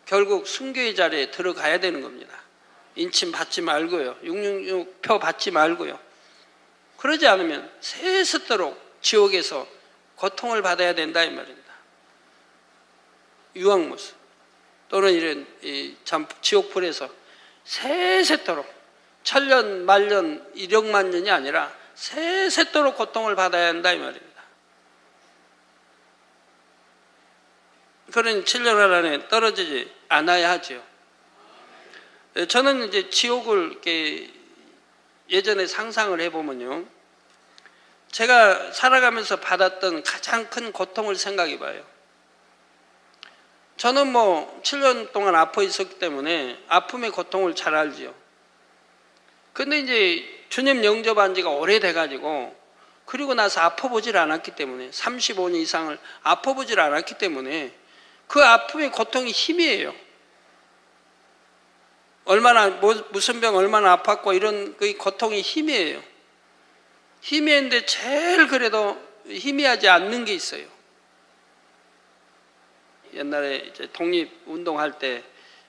결국 순교의 자리에 들어가야 되는 겁니다. 인침 받지 말고요. 666표 받지 말고요. 그러지 않으면 세세토록 지옥에서 고통을 받아야 된다 이 말입니다. 유황무수 또는 이런 지옥불에서 세세토록 천년 만년 1억만 년이 아니라 세세토록 고통을 받아야 한다 이 말입니다. 그러니 7년 안에 떨어지지 않아야 하죠. 저는 이제 지옥을 이렇게 예전에 상상을 해보면요, 제가 살아가면서 받았던 가장 큰 고통을 생각해 봐요. 저는 7년 동안 아파 있었기 때문에 아픔의 고통을 잘 알지요. 근데 이제 주님 영접한 지가 오래돼가지고 그리고 나서 아파보질 않았기 때문에 35년 이상을 아파보질 않았기 때문에 그 아픔의 고통이 힘이에요. 얼마나 무슨 병 얼마나 아팠고 이런 그 고통이 힘이에요. 희미한데 제일 그래도 희미하지 않는 게 있어요. 옛날에 이제 독립운동할 때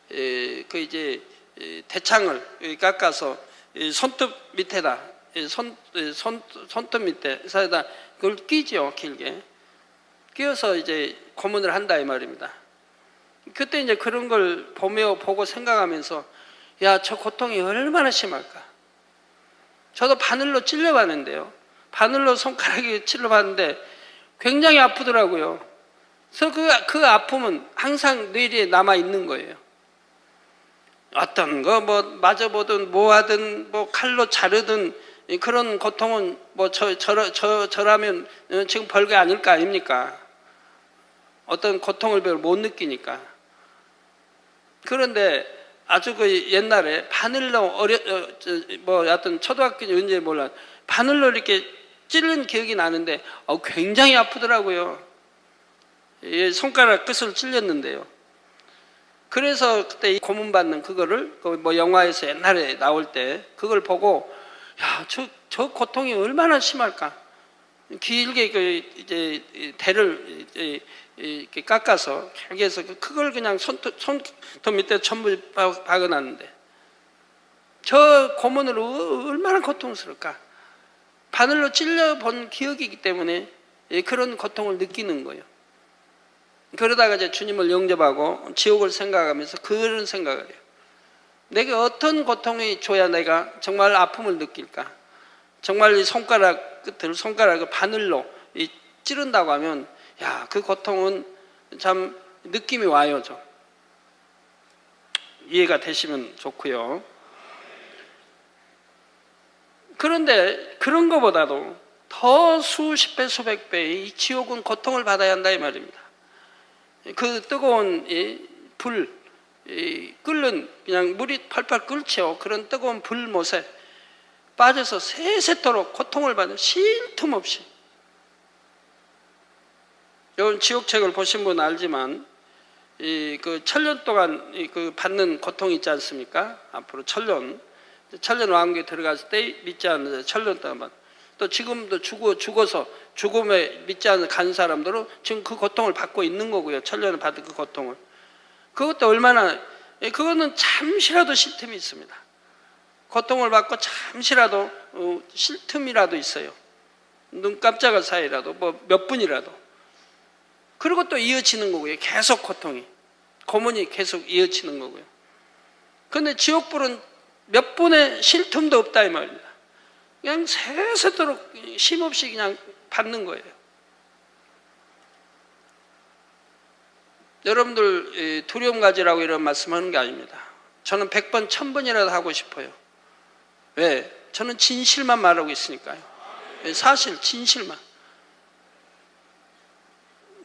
그 이제 대창을 깎아서 손톱 밑에다 손톱 밑에다 그걸 끼죠. 길게 끼워서 이제 고문을 한다 이 말입니다. 그때 이제 그런 걸 보고 생각하면서 야, 저 고통이 얼마나 심할까. 저도 바늘로 찔려봤는데요, 바늘로 손가락에 찔러봤는데 굉장히 아프더라고요. 그래서 그 아픔은 항상 뇌리에 남아 있는 거예요. 어떤 거 맞아보든 하든 칼로 자르든 그런 고통은 저라면 지금 별게 아닐 거 아닙니까? 어떤 고통을 별로 못 느끼니까. 그런데 아주 그 옛날에 바늘로 하여튼 초등학교 언제 몰라 바늘로 이렇게 찌른 기억이 나는데 굉장히 아프더라고요. 손가락 끝을 찔렸는데요. 그래서 그때 고문 받는 그거를 영화에서 옛날에 나올 때 그걸 보고 야, 저 고통이 얼마나 심할까. 길게 이제 대를 이렇게 깎아서 길게 해서 그걸 그냥 손톱 밑에 전부 박아놨는데 저 고문으로 얼마나 고통스러울까. 바늘로 찔려본 기억이기 때문에 그런 고통을 느끼는 거예요. 그러다가 이제 주님을 영접하고 지옥을 생각하면서 그런 생각을 해요. 내가 어떤 고통이 줘야 내가 정말 아픔을 느낄까. 정말 이 손가락을 바늘로 찌른다고 하면 야, 그 고통은 참 느낌이 와요. 좀 이해가 되시면 좋고요. 그런데 그런 것보다도 더 수십 배 수백 배의 이 지옥은 고통을 받아야 한다 이 말입니다. 그 뜨거운 불 끓는 그냥 물이 펄펄 끓죠. 그런 뜨거운 불못에 빠져서 세세토록 고통을 받는 쉴 틈 없이. 여러분 지옥책을 보신 분은 알지만 그 천년 동안 그 받는 고통이 있지 않습니까? 앞으로 천년 왕국에 들어갔을 때 믿지 않는 천년 동안 또 지금도 죽어서 죽음에 믿지 않는 간 사람들은 지금 그 고통을 받고 있는 거고요. 천년을 받은 그 고통을. 그것도 얼마나, 그거는 잠시라도 쉴 틈이 있습니다. 고통을 받고 잠시라도 쉴 틈이라도 있어요. 눈 깜짝할 사이라도, 뭐 몇 분이라도. 그리고 또 이어지는 거고요. 계속 고통이. 고문이 계속 이어지는 거고요. 그런데 지옥불은 몇 분의 쉴 틈도 없다 이 말입니다. 그냥 새세도록 쉼없이 그냥 받는 거예요. 여러분들 두려움 가지라고 이런 말씀하는 게 아닙니다. 저는 100번, 1000번이라도 하고 싶어요. 왜? 저는 진실만 말하고 있으니까요. 사실, 진실만.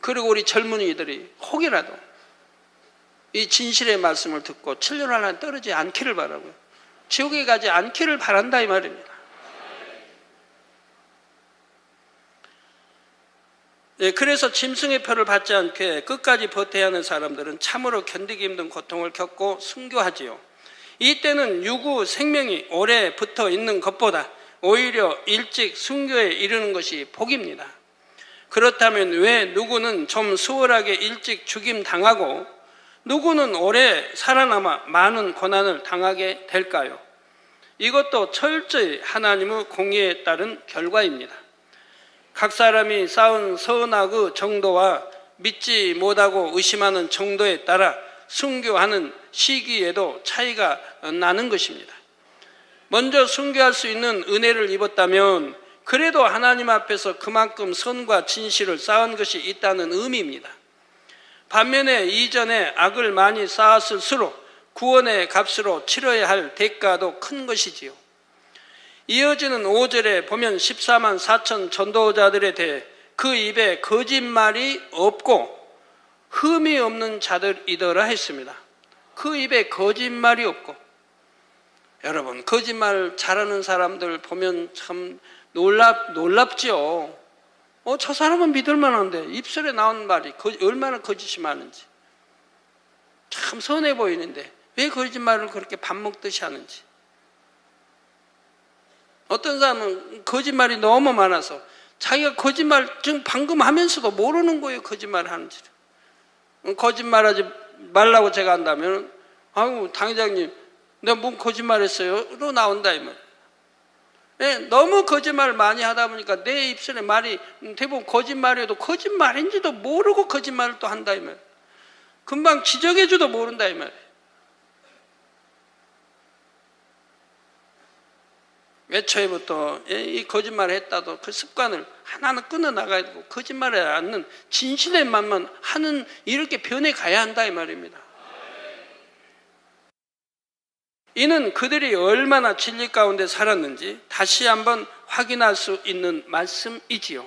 그리고 우리 젊은이들이 혹이라도 이 진실의 말씀을 듣고 7년 안에 떨어지지 않기를 바라고요. 지옥에 가지 않기를 바란다 이 말입니다. 그래서 짐승의 표를 받지 않게 끝까지 버텨야 하는 사람들은 참으로 견디기 힘든 고통을 겪고 순교하지요. 이때는 유구 생명이 오래 붙어 있는 것보다 오히려 일찍 순교에 이르는 것이 복입니다. 그렇다면 왜 누구는 좀 수월하게 일찍 죽임 당하고 누구는 오래 살아남아 많은 고난을 당하게 될까요? 이것도 철저히 하나님의 공의에 따른 결과입니다. 각 사람이 쌓은 선악의 정도와 믿지 못하고 의심하는 정도에 따라 순교하는 시기에도 차이가 나는 것입니다. 먼저 순교할 수 있는 은혜를 입었다면 그래도 하나님 앞에서 그만큼 선과 진실을 쌓은 것이 있다는 의미입니다. 반면에 이전에 악을 많이 쌓았을수록 구원의 값으로 치러야 할 대가도 큰 것이지요. 이어지는 5절에 보면 14만 4천 전도자들에 대해 그 입에 거짓말이 없고 흠이 없는 자들이더라 했습니다. 그 입에 거짓말이 없고. 여러분, 거짓말 잘하는 사람들 보면 참 놀랍죠. 저 사람은 믿을 만한데 입술에 나온 말이 얼마나 거짓이 많은지. 참 선해 보이는데 왜 거짓말을 그렇게 밥 먹듯이 하는지. 어떤 사람은 거짓말이 너무 많아서 자기가 거짓말 지금 방금 하면서도 모르는 거예요. 거짓말 하는지를. 거짓말하지 말라고 제가 한다면 아유 당장님 내가 뭔 거짓말했어요? 로 나온다 이 말. 네, 너무 거짓말을 많이 하다 보니까 내 입술에 말이 대부분 거짓말이어도 거짓말인지도 모르고 거짓말을 또 한다 이 말. 금방 지적해줘도 모른다 이 말. 애초에부터 이 거짓말을 했다도 그 습관을 하나는 끊어나가야 되고 거짓말을 않는 진실의 말만 하는 이렇게 변해가야 한다 이 말입니다. 이는 그들이 얼마나 진리 가운데 살았는지 다시 한번 확인할 수 있는 말씀이지요.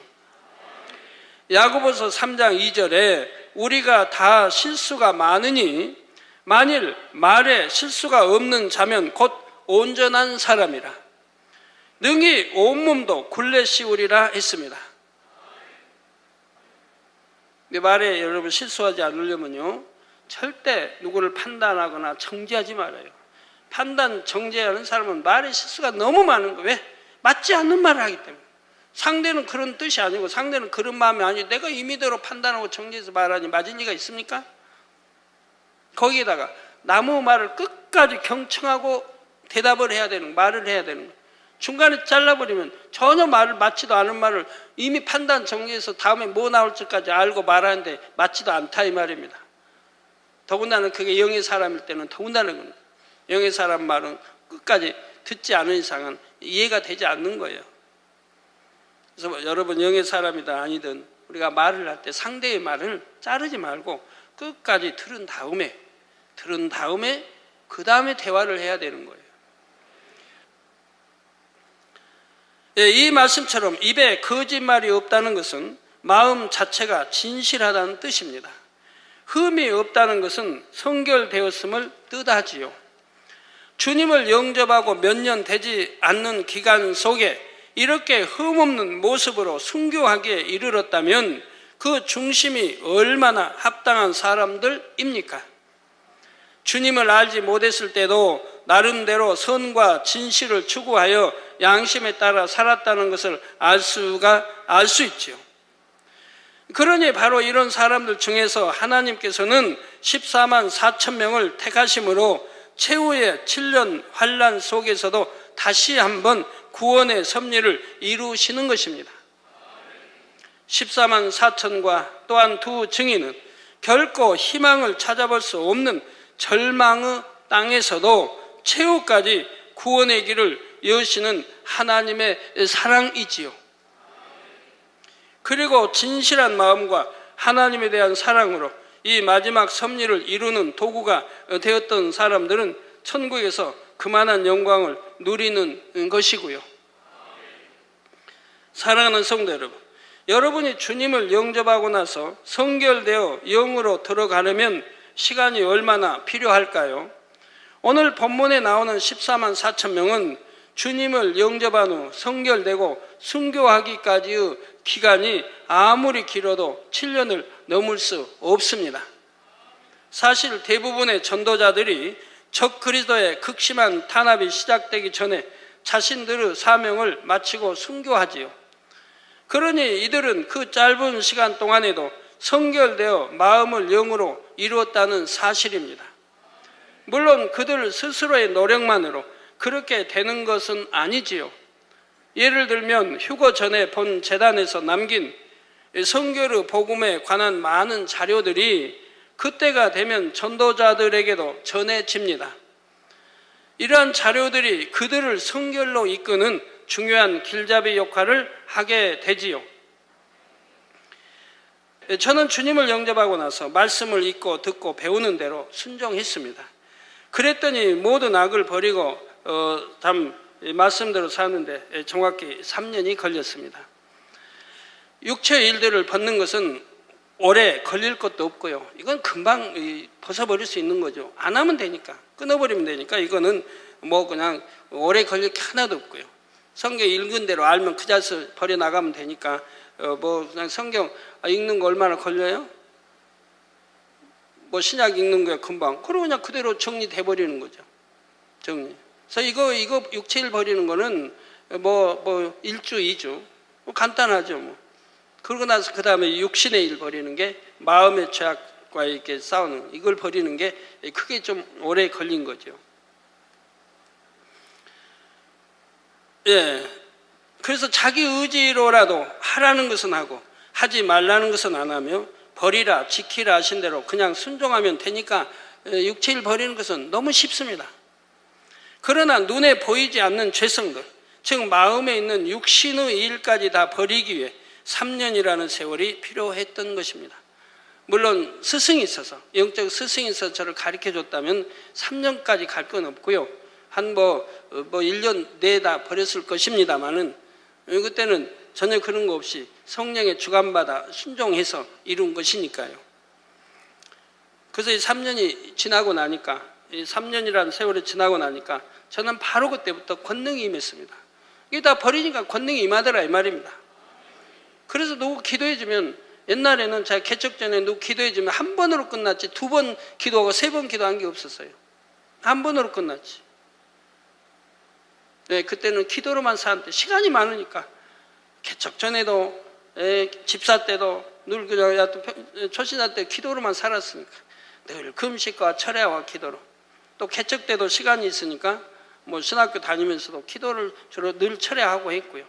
야고보서 3장 2절에 우리가 다 실수가 많으니 만일 말에 실수가 없는 자면 곧 온전한 사람이라 능히 온몸도 굴레 씌우리라 했습니다. 내 말에 여러분 실수하지 않으려면요 절대 누구를 판단하거나 정죄하지 말아요. 판단, 정죄하는 사람은 말에 실수가 너무 많은 거예요. 왜? 맞지 않는 말을 하기 때문에. 상대는 그런 뜻이 아니고 상대는 그런 마음이 아니고 내가 임의대로 판단하고 정죄해서 말하니 맞은 리가 있습니까? 거기에다가 남의 말을 끝까지 경청하고 대답을 해야 되는 말을 해야 되는 거예요. 중간에 잘라버리면 전혀 말을 맞지도 않은 말을 이미 판단 정리해서 다음에 뭐 나올지까지 알고 말하는데 맞지도 않다 이 말입니다. 더군다나 그게 영의 사람일 때는 더군다나 겁니다. 영의 사람 말은 끝까지 듣지 않은 이상은 이해가 되지 않는 거예요. 그래서 여러분 영의 사람이든 아니든 우리가 말을 할 때 상대의 말을 자르지 말고 끝까지 들은 다음에 그 다음에 대화를 해야 되는 거예요. 이 말씀처럼 입에 거짓말이 없다는 것은 마음 자체가 진실하다는 뜻입니다. 흠이 없다는 것은 성결되었음을 뜻하지요. 주님을 영접하고 몇 년 되지 않는 기간 속에 이렇게 흠없는 모습으로 순교하기에 이르렀다면 그 중심이 얼마나 합당한 사람들입니까? 주님을 알지 못했을 때도 나름대로 선과 진실을 추구하여 양심에 따라 살았다는 것을 알 수 있지요. 그러니 바로 이런 사람들 중에서 하나님께서는 14만 4천 명을 택하심으로 최후의 7년 환난 속에서도 다시 한번 구원의 섭리를 이루시는 것입니다. 14만 4천과 또한 두 증인은 결코 희망을 찾아볼 수 없는 절망의 땅에서도 최후까지 구원의 길을 여시는 하나님의 사랑이지요. 그리고 진실한 마음과 하나님에 대한 사랑으로 이 마지막 섭리를 이루는 도구가 되었던 사람들은 천국에서 그만한 영광을 누리는 것이고요. 사랑하는 성도 여러분, 여러분이 주님을 영접하고 나서 성결되어 영으로 들어가려면 시간이 얼마나 필요할까요? 오늘 본문에 나오는 14만 4천 명은 주님을 영접한 후 성결되고 순교하기까지의 기간이 아무리 길어도 7년을 넘을 수 없습니다. 사실 대부분의 전도자들이 적 그리스도의 극심한 탄압이 시작되기 전에 자신들의 사명을 마치고 순교하지요. 그러니 이들은 그 짧은 시간 동안에도 성결되어 마음을 영으로 이루었다는 사실입니다. 물론 그들 스스로의 노력만으로 그렇게 되는 것은 아니지요. 예를 들면 휴거 전에 본 재단에서 남긴 성결의 복음에 관한 많은 자료들이 그때가 되면 전도자들에게도 전해집니다. 이러한 자료들이 그들을 성결로 이끄는 중요한 길잡이 역할을 하게 되지요. 저는 주님을 영접하고 나서 말씀을 읽고 듣고 배우는 대로 순종했습니다. 그랬더니 모든 악을 버리고 말씀대로 사는데 정확히 3년이 걸렸습니다. 육체의 일들을 벗는 것은 오래 걸릴 것도 없고요. 이건 금방 벗어버릴 수 있는 거죠. 안 하면 되니까, 끊어버리면 되니까 이거는 뭐 그냥 오래 걸릴 게 하나도 없고요. 성경 읽은 대로 알면 그 자리에서 버려나가면 되니까 뭐 그냥 성경 읽는 거 얼마나 걸려요? 뭐 신약 읽는 거야 금방. 그러고 그냥 그대로 정리돼 버리는 거죠. 정리. 그래서 이거 육체일 버리는 거는 뭐 1주, 2주 뭐 간단하죠. 뭐. 그러고 나서 그 다음에 육신의 일 버리는 게 마음의 죄악과 이렇게 싸우는 이걸 버리는 게 크게 좀 오래 걸린 거죠. 예. 그래서 자기 의지로라도 하라는 것은 하고 하지 말라는 것은 안 하며 버리라 지키라 하신 대로 그냥 순종하면 되니까 육체일 버리는 것은 너무 쉽습니다. 그러나 눈에 보이지 않는 죄성들, 즉 마음에 있는 육신의 일까지 다 버리기 위해 3년이라는 세월이 필요했던 것입니다. 물론 스승이 있어서, 영적 스승이 있어서 저를 가르쳐 줬다면 3년까지 갈 건 없고요. 한 1년 내다 버렸을 것입니다만은 그때는 전혀 그런 거 없이 성령의 주관받아 순종해서 이룬 것이니까요. 그래서 이 3년이 지나고 나니까, 이 3년이라는 세월이 지나고 나니까 저는 바로 그때부터 권능이 임했습니다. 이게 다 버리니까 권능이 임하더라 이 말입니다. 그래서 누구 기도해주면, 옛날에는 제가 개척 전에 누구 기도해주면 한 번으로 끝났지 2번 기도하고 3번 기도한 게 없었어요. 한 번으로 끝났지. 네, 그때는 기도로만 사는데 시간이 많으니까 개척 전에도 집사 때도 늘 그냥 초신자 때 기도로만 살았으니까 늘 금식과 철야와 기도로, 또 개척 때도 시간이 있으니까 뭐 신학교 다니면서도 기도를 주로 늘 철야하고 했고요.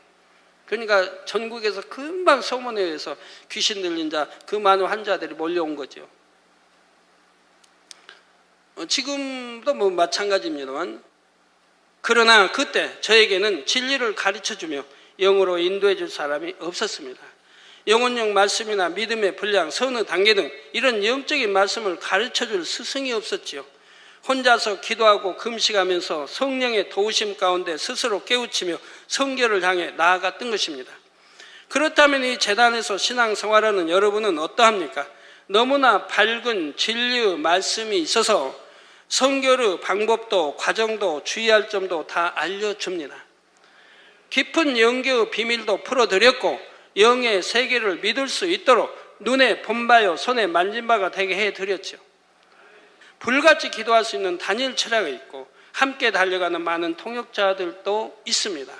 그러니까 전국에서 금방 소문에 의해서 귀신 들린 자 그 많은 환자들이 몰려온 거죠. 지금도 뭐 마찬가지입니다만, 그러나 그때 저에게는 진리를 가르쳐주며 영으로 인도해 줄 사람이 없었습니다. 영혼적 말씀이나 믿음의 분량, 선의 단계 등 이런 영적인 말씀을 가르쳐 줄 스승이 없었지요. 혼자서 기도하고 금식하면서 성령의 도우심 가운데 스스로 깨우치며 성결을 향해 나아갔던 것입니다. 그렇다면 이 재단에서 신앙생활하는 여러분은 어떠합니까? 너무나 밝은 진리의 말씀이 있어서 성결의 방법도 과정도 주의할 점도 다 알려줍니다. 깊은 영계의 비밀도 풀어드렸고 영의 세계를 믿을 수 있도록 눈에 본 바요 손에 만진 바가 되게 해드렸죠. 불같이 기도할 수 있는 단일 철학이 있고 함께 달려가는 많은 통역자들도 있습니다.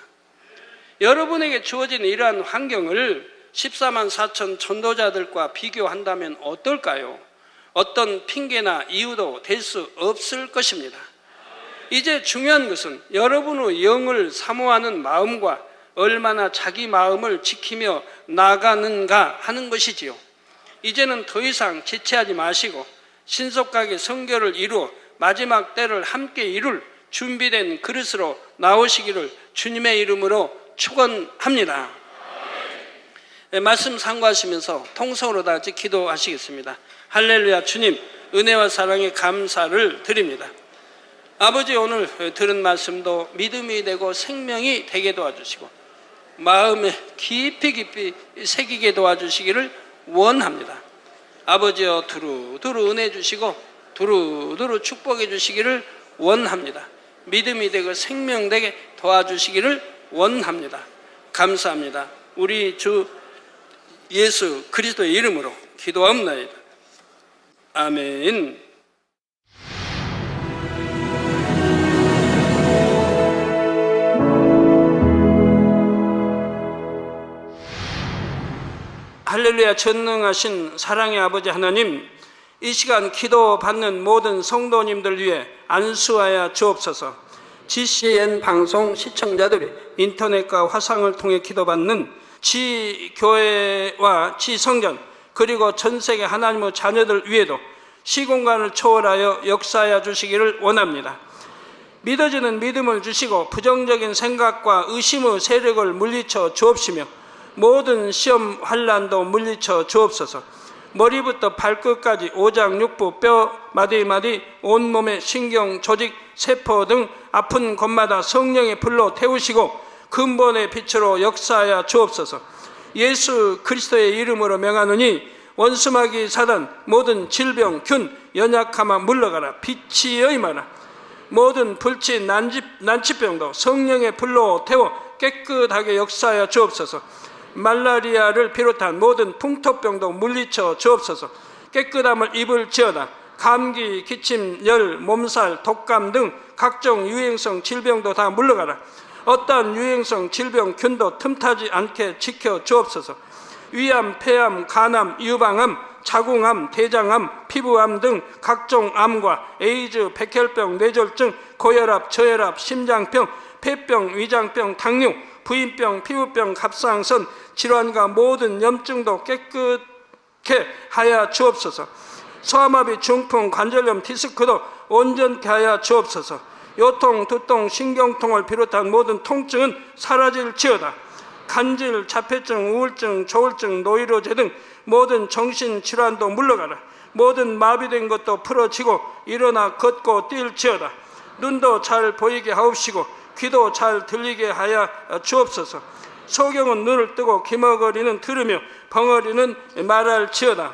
여러분에게 주어진 이러한 환경을 14만 4천 전도자들과 비교한다면 어떨까요? 어떤 핑계나 이유도 될 수 없을 것입니다. 이제 중요한 것은 여러분의 영을 사모하는 마음과 얼마나 자기 마음을 지키며 나가는가 하는 것이지요. 이제는 더 이상 지체하지 마시고 신속하게 선교를 이루어 마지막 때를 함께 이룰 준비된 그릇으로 나오시기를 주님의 이름으로 축원합니다. 말씀 상고하시면서 통성으로 다 같이 기도하시겠습니다. 할렐루야. 주님, 은혜와 사랑에 감사를 드립니다. 아버지, 오늘 들은 말씀도 믿음이 되고 생명이 되게 도와주시고 마음에 깊이 새기게 도와주시기를 원합니다. 아버지여, 두루두루 은혜 주시고 두루두루 축복해 주시기를 원합니다. 믿음이 되고 생명 되게 도와주시기를 원합니다. 감사합니다. 우리 주 예수 그리스도의 이름으로 기도합니다. 아멘. 할렐루야. 전능하신 사랑의 아버지 하나님, 이 시간 기도받는 모든 성도님들 위해 안수하여 주옵소서. GCN 방송 시청자들이 인터넷과 화상을 통해 기도받는 지교회와 지성전 그리고 전세계 하나님의 자녀들 위에도 시공간을 초월하여 역사하여 주시기를 원합니다. 믿어지는 믿음을 주시고 부정적인 생각과 의심의 세력을 물리쳐 주옵시며 모든 시험 환난도 물리쳐 주옵소서. 머리부터 발끝까지 오장육부 뼈 마디마디 온몸의 신경 조직 세포 등 아픈 곳마다 성령의 불로 태우시고 근본의 빛으로 역사하여 주옵소서. 예수 그리스도의 이름으로 명하노니 원수마귀 사단 모든 질병 균 연약함아 물러가라. 빛이 임하라. 모든 불치 난치병도 성령의 불로 태워 깨끗하게 역사하여 주옵소서. 말라리아를 비롯한 모든 풍토병도 물리쳐 주옵소서. 깨끗함을 입을지어다. 감기, 기침, 열, 몸살, 독감 등 각종 유행성 질병도 다 물러가라. 어떠한 유행성 질병 균도 틈타지 않게 지켜 주옵소서. 위암, 폐암, 간암, 유방암, 자궁암, 대장암, 피부암 등 각종 암과 에이즈, 백혈병, 뇌졸중, 고혈압, 저혈압, 심장병, 폐병, 위장병, 당뇨, 부인병, 피부병, 갑상선 질환과 모든 염증도 깨끗게 하여 주옵소서. 소아마비, 중풍, 관절염, 디스크도 온전케 하여 주옵소서. 요통, 두통, 신경통을 비롯한 모든 통증은 사라질지어다. 간질, 자폐증, 우울증, 조울증, 노이로제 등 모든 정신질환도 물러가라. 모든 마비된 것도 풀어지고 일어나 걷고 뛸지어다. 눈도 잘 보이게 하옵시고 귀도 잘 들리게 하여 주옵소서. 소경은 눈을 뜨고 기머거리는 들으며 벙어리는 말할지어다.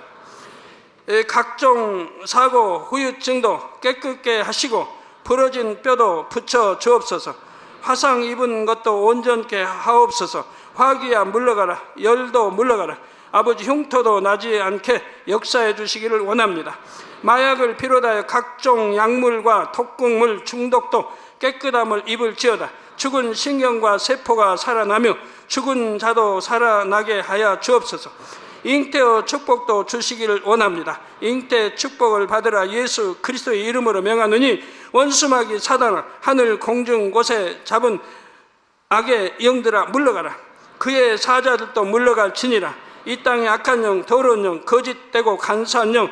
각종 사고 후유증도 깨끗게 하시고 부러진 뼈도 붙여 주옵소서. 화상 입은 것도 온전케 하옵소서. 화기야 물러가라. 열도 물러가라. 아버지, 흉터도 나지 않게 역사해 주시기를 원합니다. 마약을 비롯하여 각종 약물과 독극물 중독도 깨끗함을 입을지어다. 죽은 신경과 세포가 살아나며 죽은 자도 살아나게 하여 주옵소서. 잉태의 축복도 주시기를 원합니다. 잉태 축복을 받으라. 예수 그리스도의 이름으로 명하노니 원수마귀 사단아, 하늘 공중 곳에 잡은 악의 영들아 물러가라. 그의 사자들도 물러갈지니라. 이 땅의 악한 영, 더러운 영, 거짓되고 간사한 영,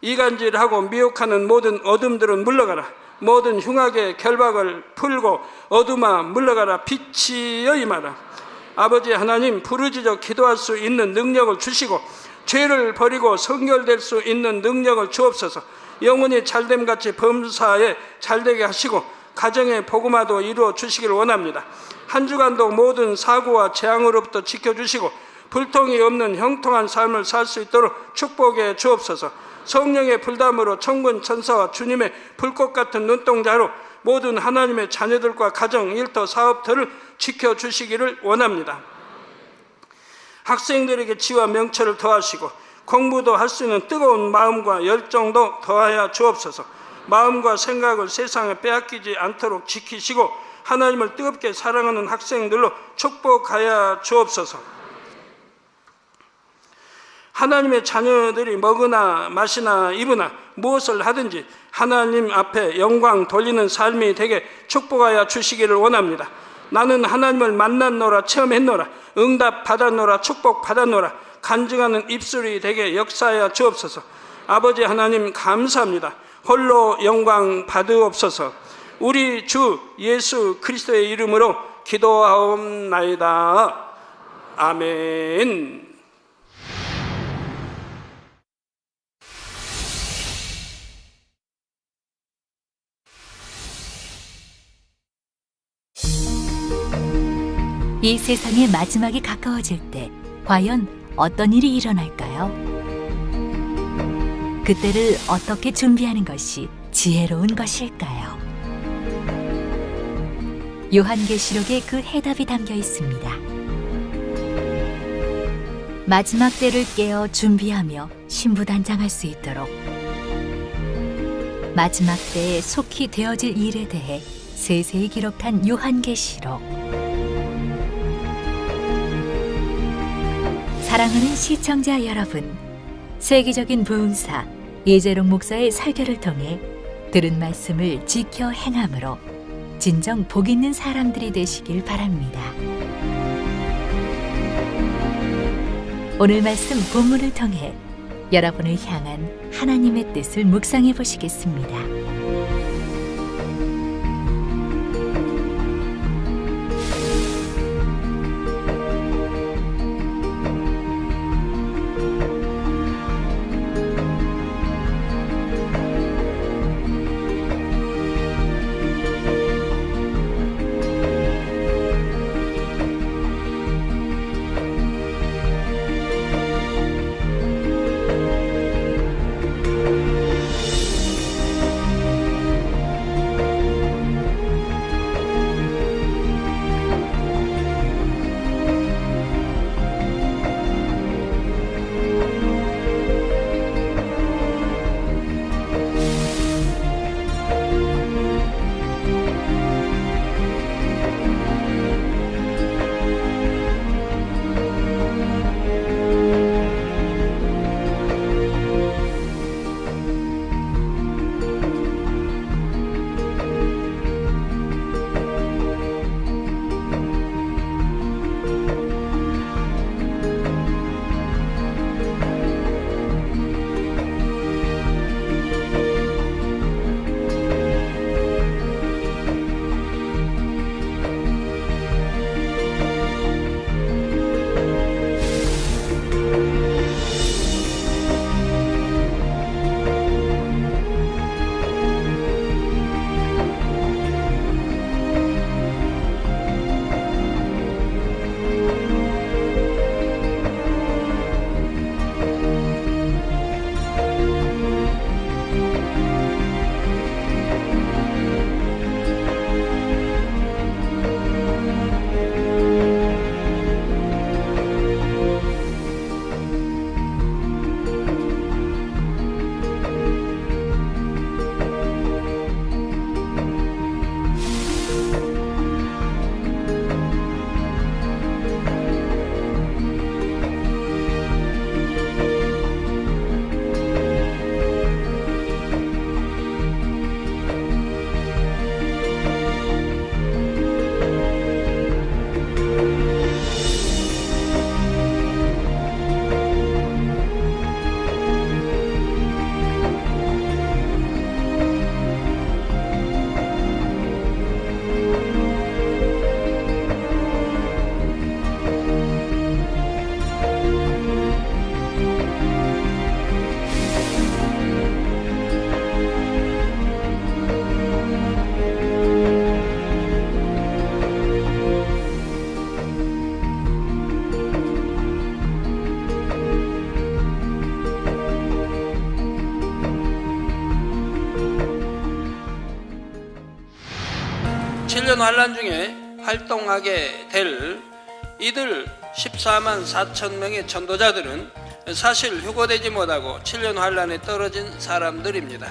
이간질하고 미혹하는 모든 어둠들은 물러가라. 모든 흉악의 결박을 풀고 어둠아 물러가라. 빛이 임하라. 아버지 하나님, 부르짖어 기도할 수 있는 능력을 주시고 죄를 버리고 성결될 수 있는 능력을 주옵소서. 영혼이 잘됨같이 범사에 잘되게 하시고 가정의 복음화도 이루어 주시길 원합니다. 한 주간도 모든 사고와 재앙으로부터 지켜주시고 불통이 없는 형통한 삶을 살 수 있도록 축복해 주옵소서. 성령의 불담으로 천군 천사와 주님의 불꽃 같은 눈동자로 모든 하나님의 자녀들과 가정, 일터, 사업터를 지켜주시기를 원합니다. 학생들에게 지와 명철을 더하시고 공부도 할 수 있는 뜨거운 마음과 열정도 더하여 주옵소서. 마음과 생각을 세상에 빼앗기지 않도록 지키시고 하나님을 뜨겁게 사랑하는 학생들로 축복하여 주옵소서. 하나님의 자녀들이 먹으나 마시나 입으나 무엇을 하든지 하나님 앞에 영광 돌리는 삶이 되게 축복하여 주시기를 원합니다. 나는 하나님을 만났노라, 체험했노라, 응답 받았노라, 축복 받았노라, 간증하는 입술이 되게 역사하여 주옵소서. 아버지 하나님 감사합니다. 홀로 영광 받으옵소서. 우리 주 예수 그리스도의 이름으로 기도하옵나이다. 아멘. 이 세상의 마지막이 가까워질 때 과연 어떤 일이 일어날까요? 그때를 어떻게 준비하는 것이 지혜로운 것일까요? 요한계시록에 그 해답이 담겨 있습니다. 마지막 때를 깨어 준비하며 신부단장할 수 있도록 마지막 때에 속히 되어질 일에 대해 세세히 기록한 요한계시록. 사랑하는 시청자 여러분, 세계적인 부흥사 이재롱 목사의 설교를 통해 들은 말씀을 지켜 행함으로 진정 복 있는 사람들이 되시길 바랍니다. 오늘 말씀 본문을 통해 여러분을 향한 하나님의 뜻을 묵상해 보시겠습니다. 환란 중에 활동하게 될 이들 14만 4천 명의 전도자들은 사실 휴거되지 못하고 7년 환란에 떨어진 사람들입니다.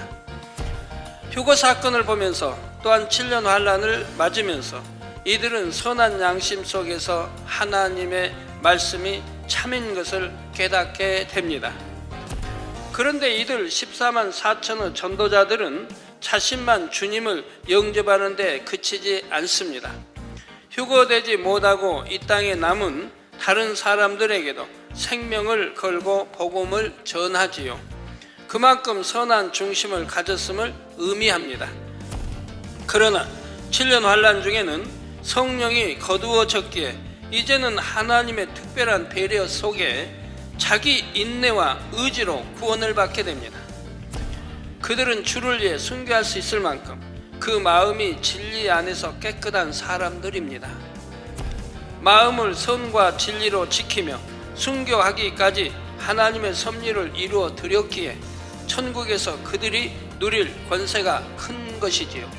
휴거 사건을 보면서 또한 7년 환란을 맞으면서 이들은 선한 양심 속에서 하나님의 말씀이 참인 것을 깨닫게 됩니다. 그런데 이들 14만 4천의 전도자들은 자신만 주님을 영접하는 데 그치지 않습니다. 휴거되지 못하고 이 땅에 남은 다른 사람들에게도 생명을 걸고 복음을 전하지요. 그만큼 선한 중심을 가졌음을 의미합니다. 그러나 7년 환란 중에는 성령이 거두어졌기에 이제는 하나님의 특별한 배려 속에 자기 인내와 의지로 구원을 받게 됩니다. 그들은 주를 위해 순교할 수 있을 만큼 그 마음이 진리 안에서 깨끗한 사람들입니다. 마음을 선과 진리로 지키며 순교하기까지 하나님의 섭리를 이루어 드렸기에 천국에서 그들이 누릴 권세가 큰 것이지요.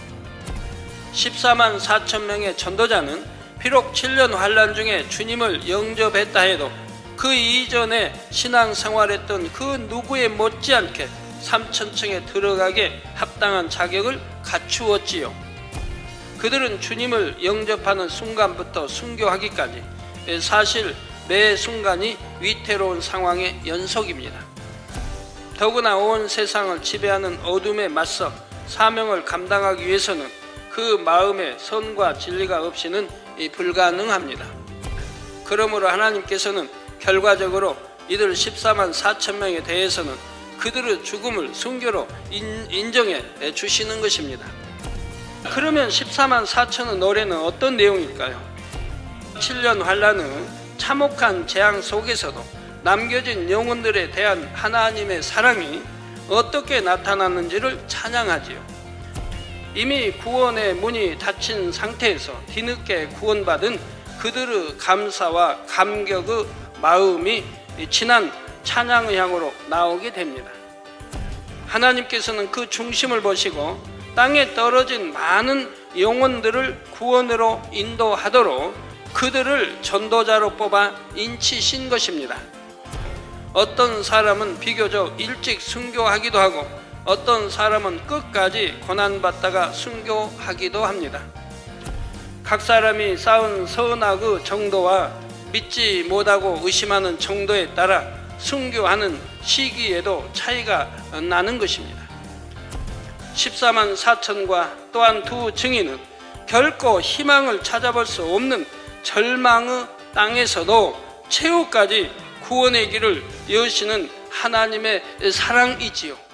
14만 4천 명의 전도자는 비록 7년 환란 중에 주님을 영접했다 해도 그 이전에 신앙생활했던 그 누구에 못지않게 3천층에 들어가게 합당한 자격을 갖추었지요. 그들은 주님을 영접하는 순간부터 순교하기까지 사실 매 순간이 위태로운 상황의 연속입니다. 더구나 온 세상을 지배하는 어둠에 맞서 사명을 감당하기 위해서는 그 마음에 선과 진리가 없이는 불가능합니다. 그러므로 하나님께서는 결과적으로 이들 14만 4천 명에 대해서는 그들의 죽음을 순교로 인정해 주시는 것입니다. 그러면 14만 4천의 노래는 어떤 내용일까요? 7년 환란은 참혹한 재앙 속에서도 남겨진 영혼들에 대한 하나님의 사랑이 어떻게 나타났는지를 찬양하지요. 이미 구원의 문이 닫힌 상태에서 뒤늦게 구원받은 그들의 감사와 감격의 마음이 진한 찬양의 향으로 나오게 됩니다. 하나님께서는 그 중심을 보시고 땅에 떨어진 많은 영혼들을 구원으로 인도하도록 그들을 전도자로 뽑아 인치신 것입니다. 어떤 사람은 비교적 일찍 순교하기도 하고 어떤 사람은 끝까지 고난받다가 순교하기도 합니다. 각 사람이 쌓은 선악의 정도와 믿지 못하고 의심하는 정도에 따라 순교하는 시기에도 차이가 나는 것입니다. 14만 4천과 또한 두 증인은 결코 희망을 찾아볼 수 없는 절망의 땅에서도 최후까지 구원의 길을 여시는 하나님의 사랑이지요.